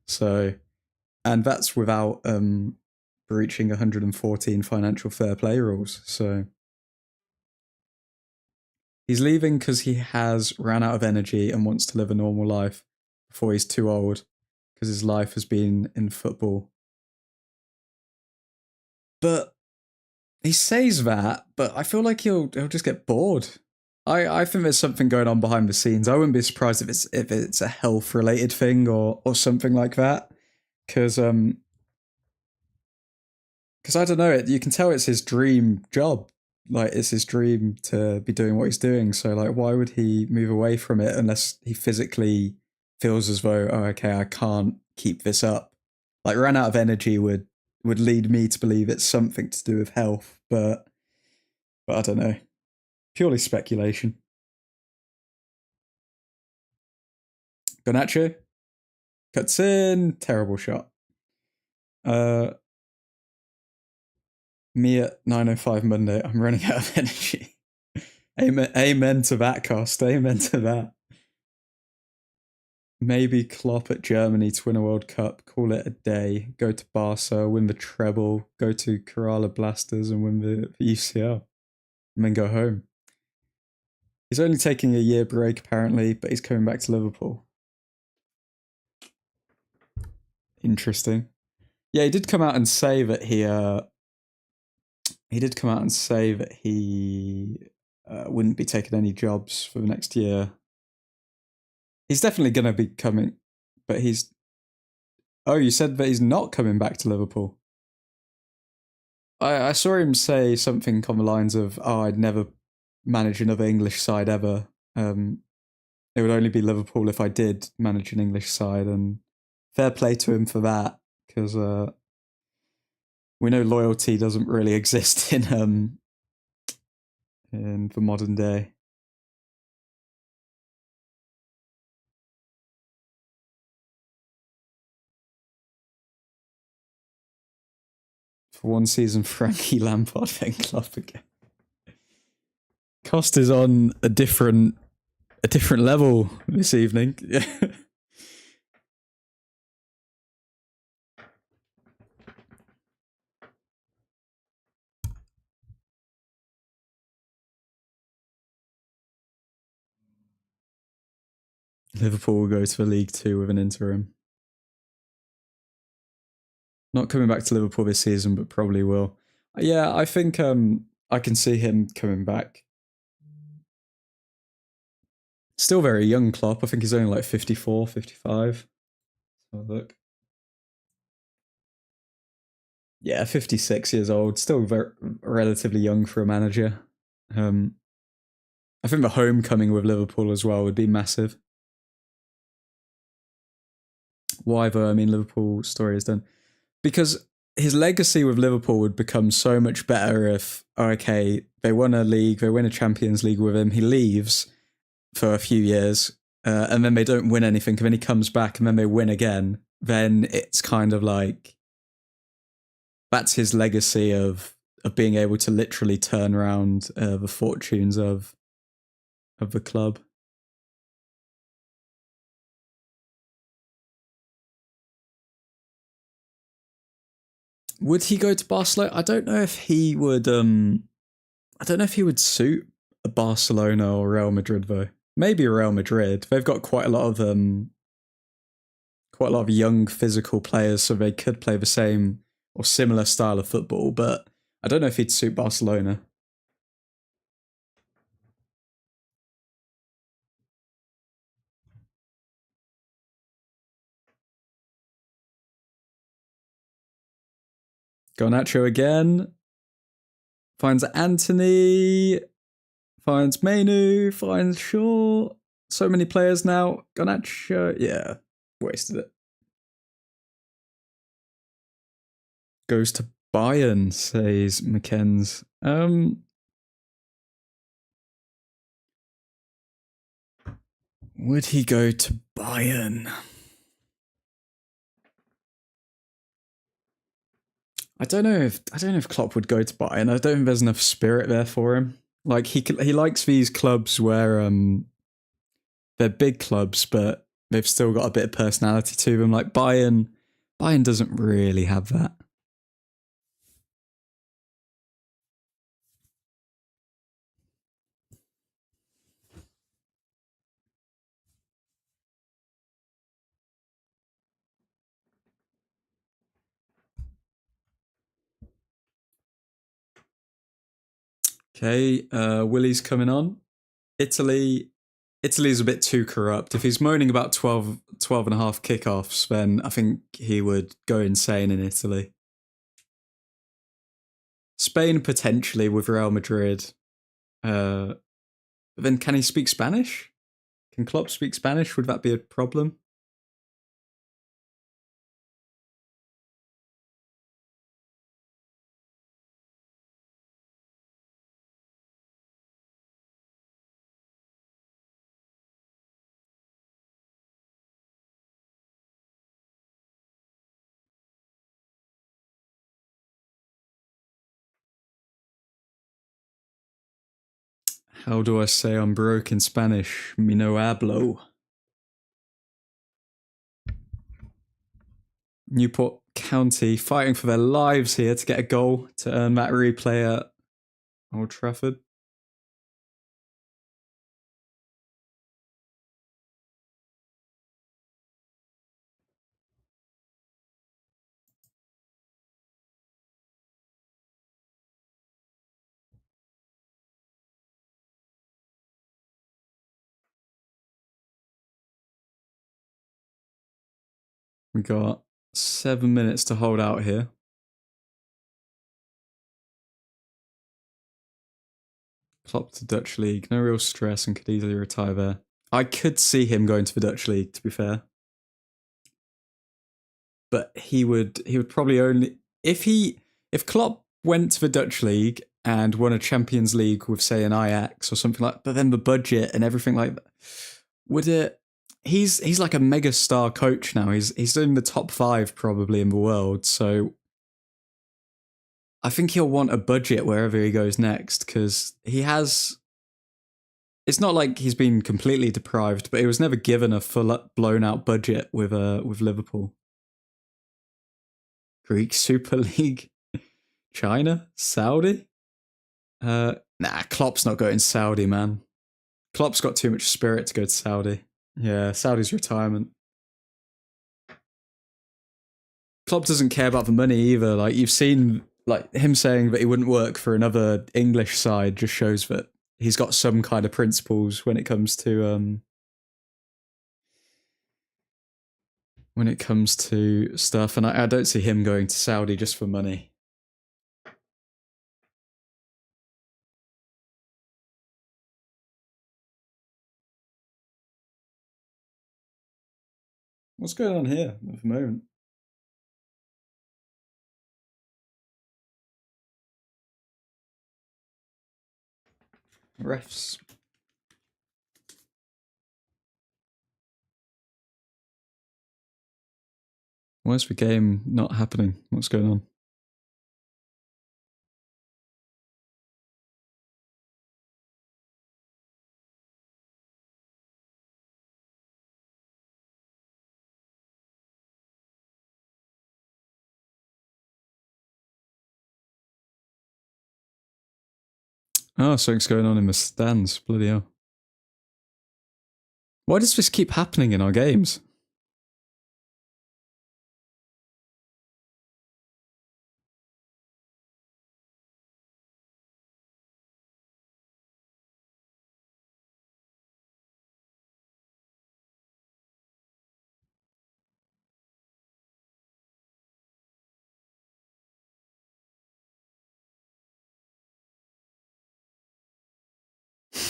So, and that's without breaching 114 financial fair play rules. So he's leaving because he has ran out of energy and wants to live a normal life before he's too old, because his life has been in football. But he says that, but I feel like he'll just get bored. I think there's something going on behind the scenes. I wouldn't be surprised if it's a health related thing or something like that. Because I don't know, you can tell it's his dream job. Like it's his dream to be doing what he's doing. So like, why would he move away from it unless he physically feels as though, oh, okay, I can't keep this up. Like run out of energy would lead me to believe it's something to do with health, but I don't know. Purely speculation. Garnacho cuts in, terrible shot. Me at 9:05 Monday. I'm running out of energy. Amen to that, Cost. Amen to that. Maybe Klopp at Germany to win a World Cup, call it a day, go to Barca, win the treble, go to Kerala Blasters and win the UCL, and then go home. He's only taking a year break apparently, but he's coming back to Liverpool. Interesting. Yeah, he did come out and say that he wouldn't be taking any jobs for the next year. He's definitely going to be coming, but he's... Oh, you said that he's not coming back to Liverpool. I saw him say something on the lines of, oh, I'd never manage another English side ever. It would only be Liverpool if I did manage an English side, and fair play to him for that, because we know loyalty doesn't really exist in the modern day. For one season, Frankie Lampard then Klopp again. Cost is on a different level this evening. Liverpool will go to the League Two with an interim. Not coming back to Liverpool this season, but probably will. Yeah, I think I can see him coming back. Still very young Klopp. I think he's only like 54, 55. Have a look. Yeah, 56 years old. Still very relatively young for a manager. I think the homecoming with Liverpool as well would be massive. Why though? I mean, Liverpool story is done. Because his legacy with Liverpool would become so much better if, okay, they won a league, they win a Champions League with him, he leaves for a few years, and then they don't win anything, and then he comes back and then they win again, then it's kind of like, that's his legacy of being able to literally turn around the fortunes of the club. Would he go to Barcelona? I don't know if he would. I don't know if he would suit a Barcelona or Real Madrid though. Maybe Real Madrid. They've got quite a lot of young physical players, so they could play the same or similar style of football. But I don't know if he'd suit Barcelona. Garnacho again. Finds Anthony. Finds Mainu. Finds Shaw. So many players now. Garnacho, yeah, wasted it. Goes to Bayern, says McKenz. Would he go to Bayern? I don't know if Klopp would go to Bayern. I don't think there's enough spirit there for him. Like he likes these clubs where they're big clubs, but they've still got a bit of personality to them. Like Bayern doesn't really have that. Okay, Willie's coming on. Italy's a bit too corrupt. If he's moaning about 12 and a half kickoffs, then I think he would go insane in Italy. Spain potentially with Real Madrid. Then can he speak Spanish? Can Klopp speak Spanish? Would that be a problem? How do I say I'm broke in Spanish? Mi no hablo. Newport County fighting for their lives here to get a goal to earn that replay at Old Trafford. We got 7 minutes to hold out here. Klopp to Dutch League. No real stress and could easily retire there. I could see him going to the Dutch League, to be fair. But he would probably only if Klopp went to the Dutch League and won a Champions League with, say, an Ajax or something like, but then the budget and everything like that, would it? He's like a mega star coach now. He's in the top 5 probably in the world. So I think he'll want a budget wherever he goes next because he has. It's not like he's been completely deprived, but he was never given a full blown out budget with Liverpool. Greek Super League, China, Saudi. Nah, Klopp's not going Saudi, man. Klopp's got too much spirit to go to Saudi. Yeah, Saudi's retirement. Klopp doesn't care about the money either. Like you've seen, like him saying that he wouldn't work for another English side just shows that he's got some kind of principles when it comes to when it comes to stuff, and I don't see him going to Saudi just for money. What's going on here at the moment? Refs. Why is the game not happening? What's going on? Oh, something's going on in the stands. Bloody hell. Why does this keep happening in our games?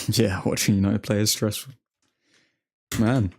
Yeah, watching United play is stressful. Man.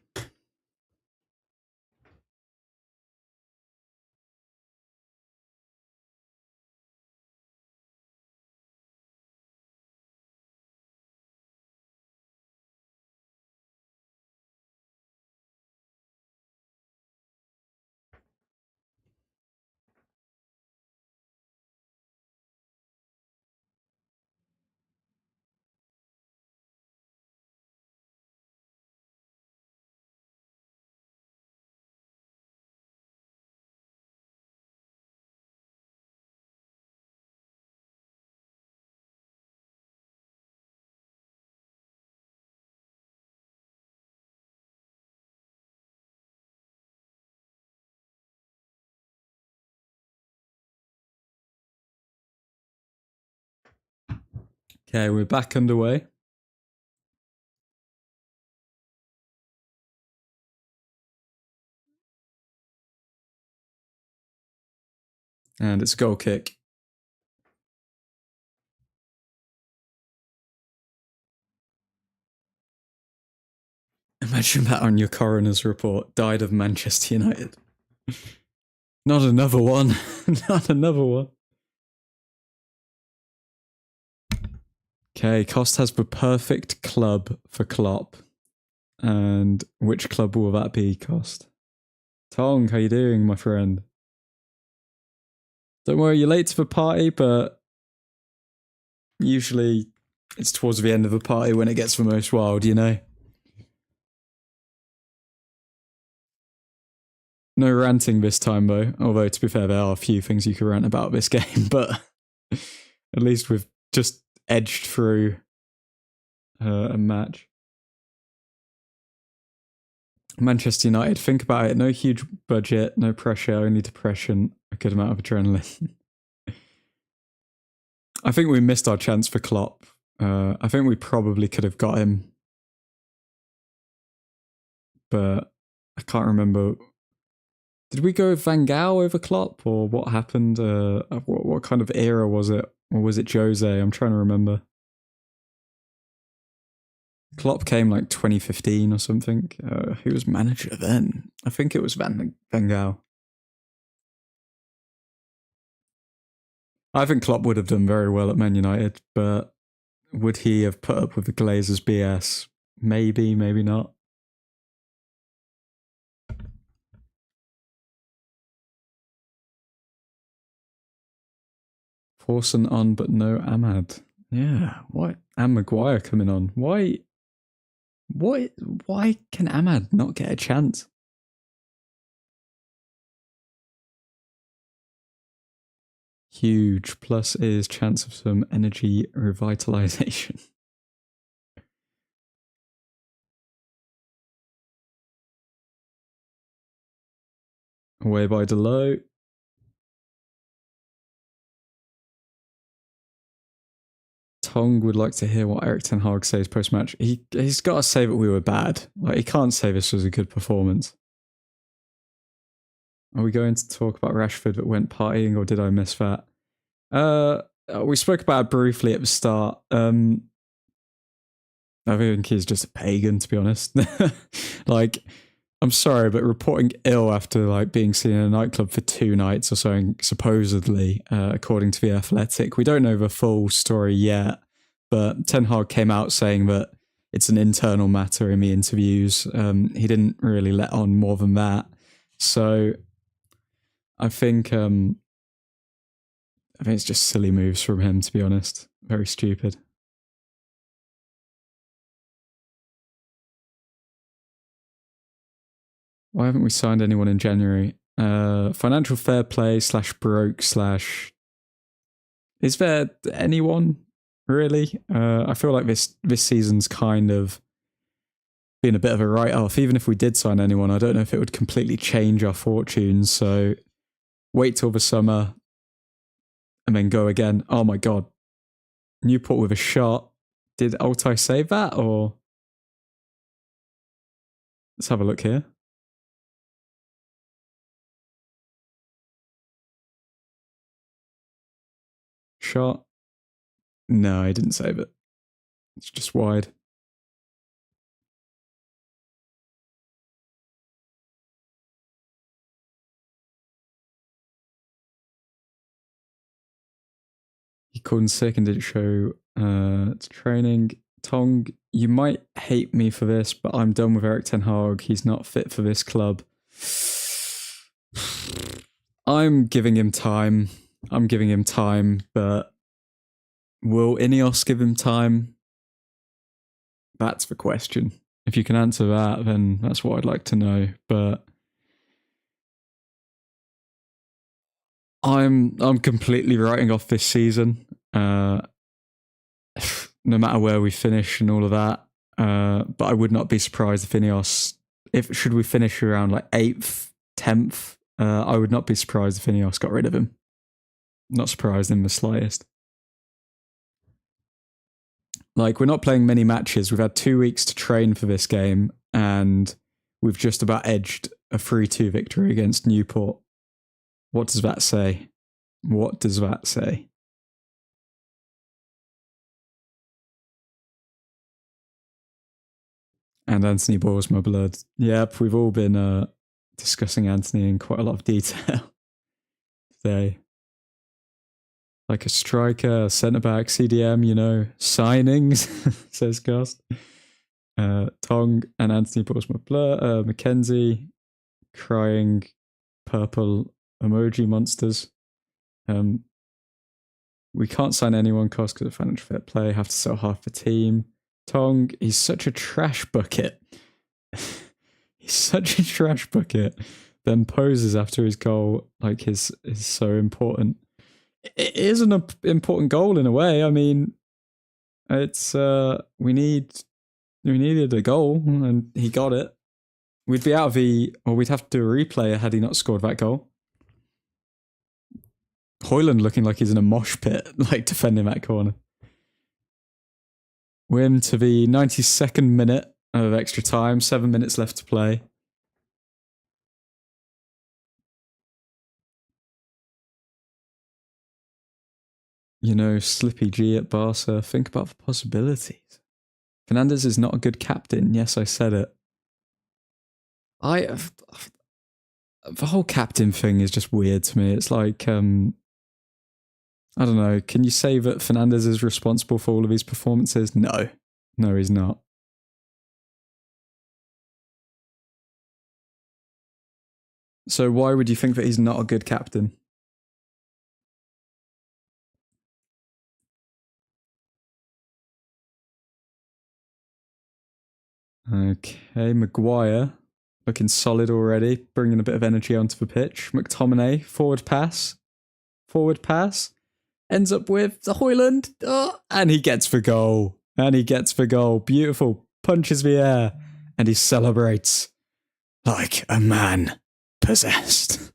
Okay, we're back underway. And it's a goal kick. Imagine that on your coroner's report. Died of Manchester United. Not another one. Not another one. Okay, Cost has the perfect club for Klopp. And which club will that be, Cost? Tong, how you doing, my friend? Don't worry, you're late to the party, but usually it's towards the end of the party when it gets the most wild, you know? No ranting this time, though. Although, to be fair, there are a few things you could rant about this game, but at least we've just edged through a match. Manchester United, think about it. No huge budget, no pressure, only depression, a good amount of adrenaline. I think we missed our chance for Klopp. I think we probably could have got him. But I can't remember. Did we go Van Gaal over Klopp, or what happened? What kind of era was it? Or was it Jose? I'm trying to remember. Klopp came like 2015 or something. Who was manager then? I think it was Van Gaal. I think Klopp would have done very well at Man United, but would he have put up with the Glazers' BS? Maybe, maybe not. Forson on, but no Ahmad. Yeah, what? And Maguire coming on. Why can Ahmad not get a chance? Huge. Plus is chance of some energy revitalization. Away by Delo. Tong would like to hear what Erik ten Hag says post-match. He's got to say that we were bad. Like, he can't say this was a good performance. Are we going to talk about Rashford that went partying, or did I miss that? We spoke about it briefly at the start. I think he's just a pagan, to be honest. Like, I'm sorry, but reporting ill after like being seen in a nightclub for 2 nights or something, supposedly, according to The Athletic. We don't know the full story yet, but Ten Hag came out saying that it's an internal matter in the interviews. He didn't really let on more than that. So I think it's just silly moves from him, to be honest. Very stupid. Why haven't we signed anyone in January? Financial fair play / broke / Is there anyone really? I feel like this season's kind of been a bit of a write-off. Even if we did sign anyone, I don't know if it would completely change our fortunes. So wait till the summer and then go again. Oh my god. Newport with a shot. Did Altai save that, or? Let's have a look here. Shot. No, I didn't save it. It's just wide. He called in sick and didn't show to training. Tong, you might hate me for this, but I'm done with Erik Ten Hag. He's not fit for this club. I'm giving him time. But will Ineos give him time? That's the question. If you can answer that, then that's what I'd like to know. But I'm completely writing off this season. No matter where we finish and all of that. But I would not be surprised if Ineos, should we finish around like 8th, 10th, I would not be surprised if Ineos got rid of him. Not surprised in the slightest. Like, we're not playing many matches. We've had 2 weeks to train for this game, and we've just about edged a 3-2 victory against Newport. What does that say? What does that say? And Anthony boils my blood. Yep, we've all been discussing Anthony in quite a lot of detail today. Like a striker, a centre-back, CDM, you know, signings, says Gast. Tong and Anthony boils my blood. Mackenzie, crying purple emoji monsters. We can't sign anyone cost because of financial fair play. Have to sell half the team. Tong, he's such a trash bucket. He's such a trash bucket. Then poses after his goal like is so important. It is an important goal in a way. I mean, it's we needed a goal and he got it. We'd be out of we'd have to do a replay had he not scored that goal. Højlund looking like he's in a mosh pit, like defending that corner. We're into the 92nd minute of extra time, 7 minutes left to play. You know, Slippy G at Barca, think about the possibilities. Fernandes is not a good captain. Yes, I said it. The whole captain thing is just weird to me. It's like, I don't know. Can you say that Fernandes is responsible for all of his performances? No. No, he's not. So why would you think that he's not a good captain? Okay, Maguire looking solid already, bringing a bit of energy onto the pitch. McTominay, forward pass, ends up with the Højlund, and he gets the goal. Beautiful, punches the air, and he celebrates like a man possessed.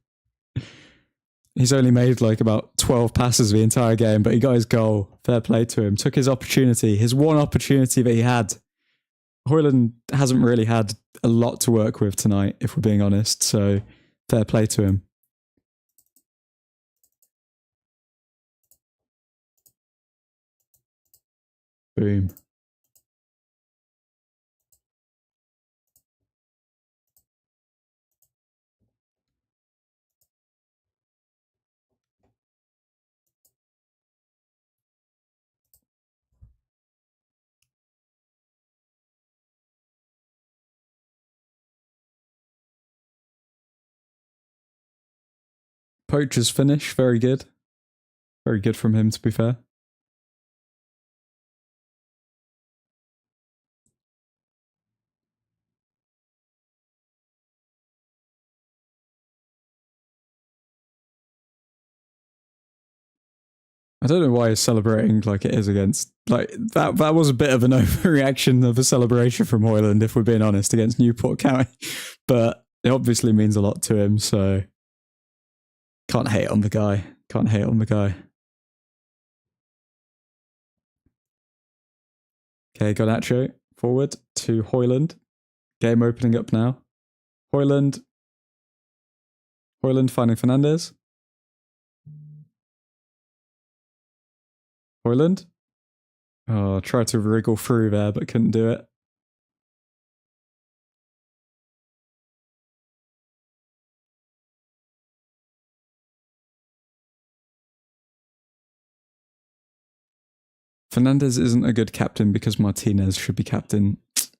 He's only made like about 12 passes the entire game, but he got his goal. Fair play to him. Took his opportunity, his one opportunity that he had. Højlund hasn't really had a lot to work with tonight, if we're being honest, so fair play to him. Boom. Poacher's finish, very good. Very good from him, to be fair. I don't know why he's celebrating like it is against... Like, that was a bit of an overreaction of a celebration from Hoyland, if we're being honest, against Newport County. But it obviously means a lot to him, so... Can't hate on the guy. Can't hate on the guy. Okay, Garnacho forward to Hoyland. Game opening up now. Hoyland finding Fernandez. Hoyland. Oh, tried to wriggle through there, but couldn't do it. Fernandez isn't a good captain because Martinez should be captain.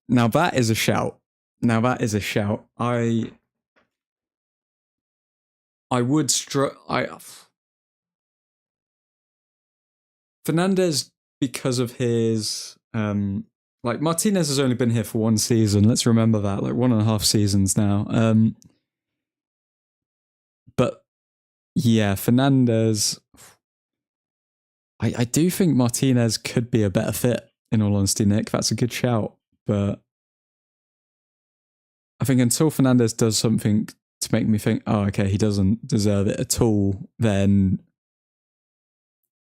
Now that is a shout. Now that is a shout. I would Fernandez, because of his like Martinez has only been here for 1 season. Let's remember that, like 1.5 seasons now. But yeah, Fernandez. I do think Martinez could be a better fit, in all honesty, Nick. That's a good shout. But I think until Fernandez does something to make me think, oh, okay, he doesn't deserve it at all, then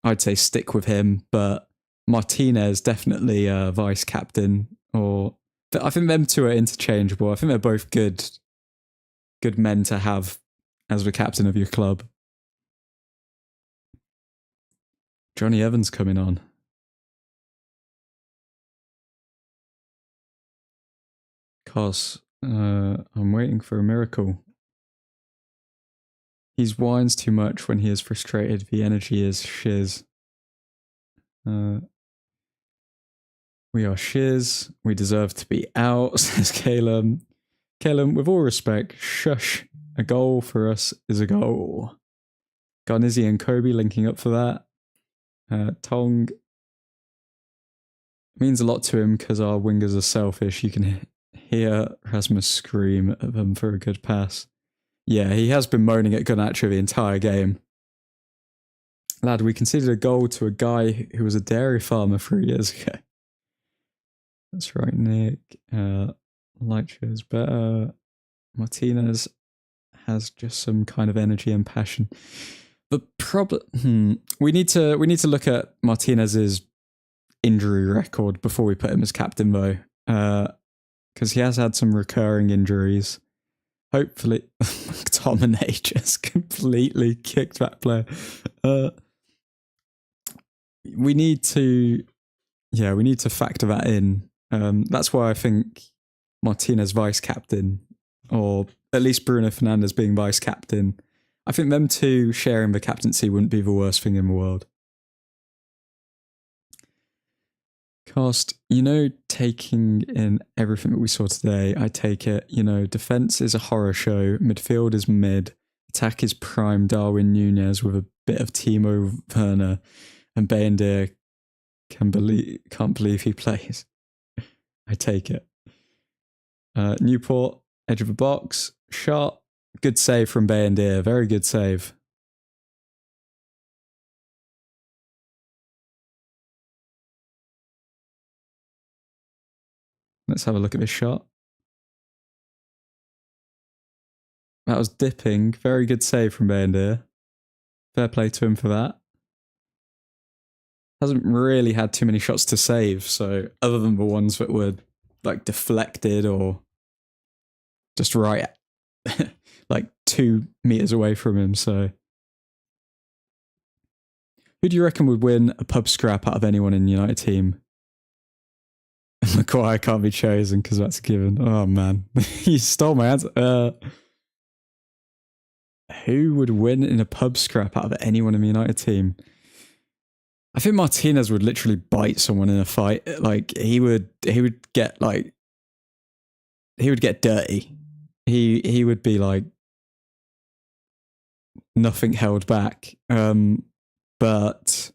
I'd say stick with him. But Martinez, definitely a vice captain. Or I think them two are interchangeable. I think they're both good men to have as the captain of your club. Johnny Evans coming on. Cos, I'm waiting for a miracle. He whines too much when he is frustrated. The energy is shiz. We are shiz. We deserve to be out, says Calum. Calum, with all respect, shush. A goal for us is a goal. Garnizzi and Kobe linking up for that. Tong means a lot to him because our wingers are selfish. You can hear Rasmus scream at them for a good pass. Yeah, he has been moaning at Garnacho the entire game. Lad, we conceded a goal to a guy who was a dairy farmer 3 years ago. That's right, Nick. Light shows better. Martinez has just some kind of energy and passion. The problem, we need to look at Martinez's injury record before we put him as captain, though, because he has had some recurring injuries. Hopefully, McTominay just completely kicked that player. We need to factor that in. That's why I think Martinez vice captain, or at least Bruno Fernandes being vice captain. I think them two sharing the captaincy wouldn't be the worst thing in the world. Cast, taking in everything that we saw today, I take it, defense is a horror show, midfield is mid, attack is prime Darwin Nunez with a bit of Timo Werner, and Bayendir can't believe he plays. I take it. Newport, edge of the box, shot. Good save from Bayendir. Very good save. Let's have a look at this shot. That was dipping. Very good save from Bayendir. Fair play to him for that. Hasn't really had too many shots to save, so other than the ones that were like deflected or just right like 2 meters away from him. So who do you reckon would win a pub scrap out of anyone in the United team? Maguire can't be chosen because that's a given. Oh man, you stole my answer. Who would win in a pub scrap out of anyone in the United team? I think Martinez would literally bite someone in a fight. Like he would get like he would get dirty. He would be like nothing held back. But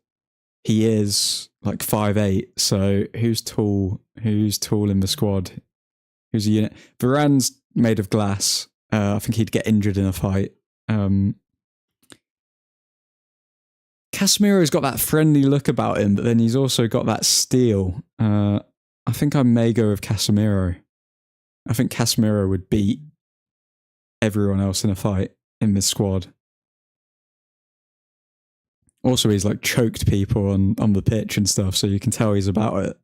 he is like 5'8", so who's tall? Who's tall in the squad? Who's a unit? Varane's made of glass. I think he'd get injured in a fight. Casemiro's got that friendly look about him, but then he's also got that steel. I think I may go with Casemiro. I think Casemiro would beat everyone else in a fight in this squad. Also, he's like choked people on the pitch and stuff, so you can tell he's about it.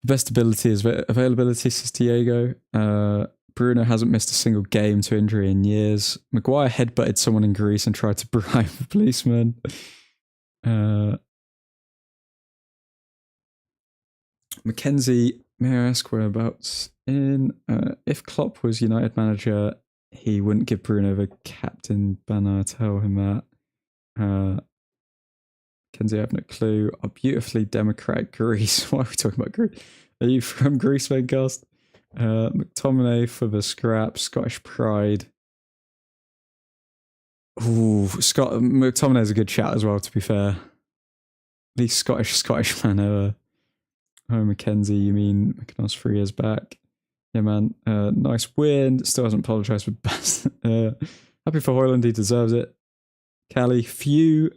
Best ability is availability, says Diego. Bruno hasn't missed a single game to injury in years. Maguire headbutted someone in Greece and tried to bribe a policeman. Mackenzie, may I ask whereabouts in? If Klopp was United manager, he wouldn't give Bruno the captain banner. Tell him that. Mackenzie, I have no clue. A beautifully democratic Greece. Why are we talking about Greece? Are you from Greece, Vencast? McTominay for the scrap. Scottish pride. Ooh, McTominay's a good shout as well, to be fair. The Scottish man ever. Oh, Mackenzie, you mean McKenna's 3 years back? Yeah, man. Nice win. Still hasn't apologised for Bass. Happy for Hoyland, he deserves it. Callie, few.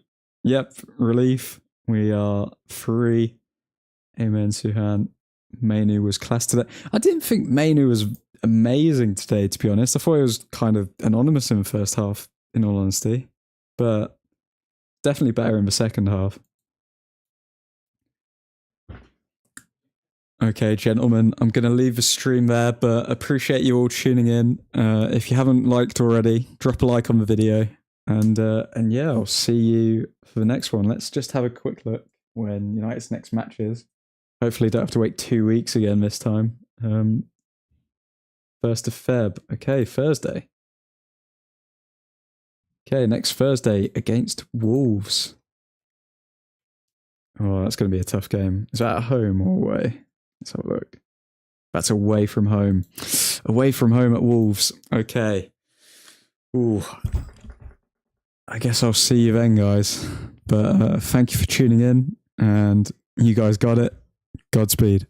Yep, relief. We are free. Amen, Suhan. Mainu was class today. I didn't think Mainu was amazing today, to be honest. I thought he was kind of anonymous in the first half, in all honesty. But definitely better in the second half. Okay, gentlemen, I'm going to leave the stream there, but appreciate you all tuning in. If you haven't liked already, drop a like on the video. And yeah, I'll see you for the next one. Let's just have a quick look when United's next match is. Hopefully don't have to wait 2 weeks again this time. 1st of Feb. Okay, Thursday. Okay, next Thursday against Wolves. Oh, that's going to be a tough game. Is that at home or away? Let's have a look. That's away from home. Away from home at Wolves. Okay. Ooh. I guess I'll see you then, guys. But thank you for tuning in, and you guys got it. Godspeed.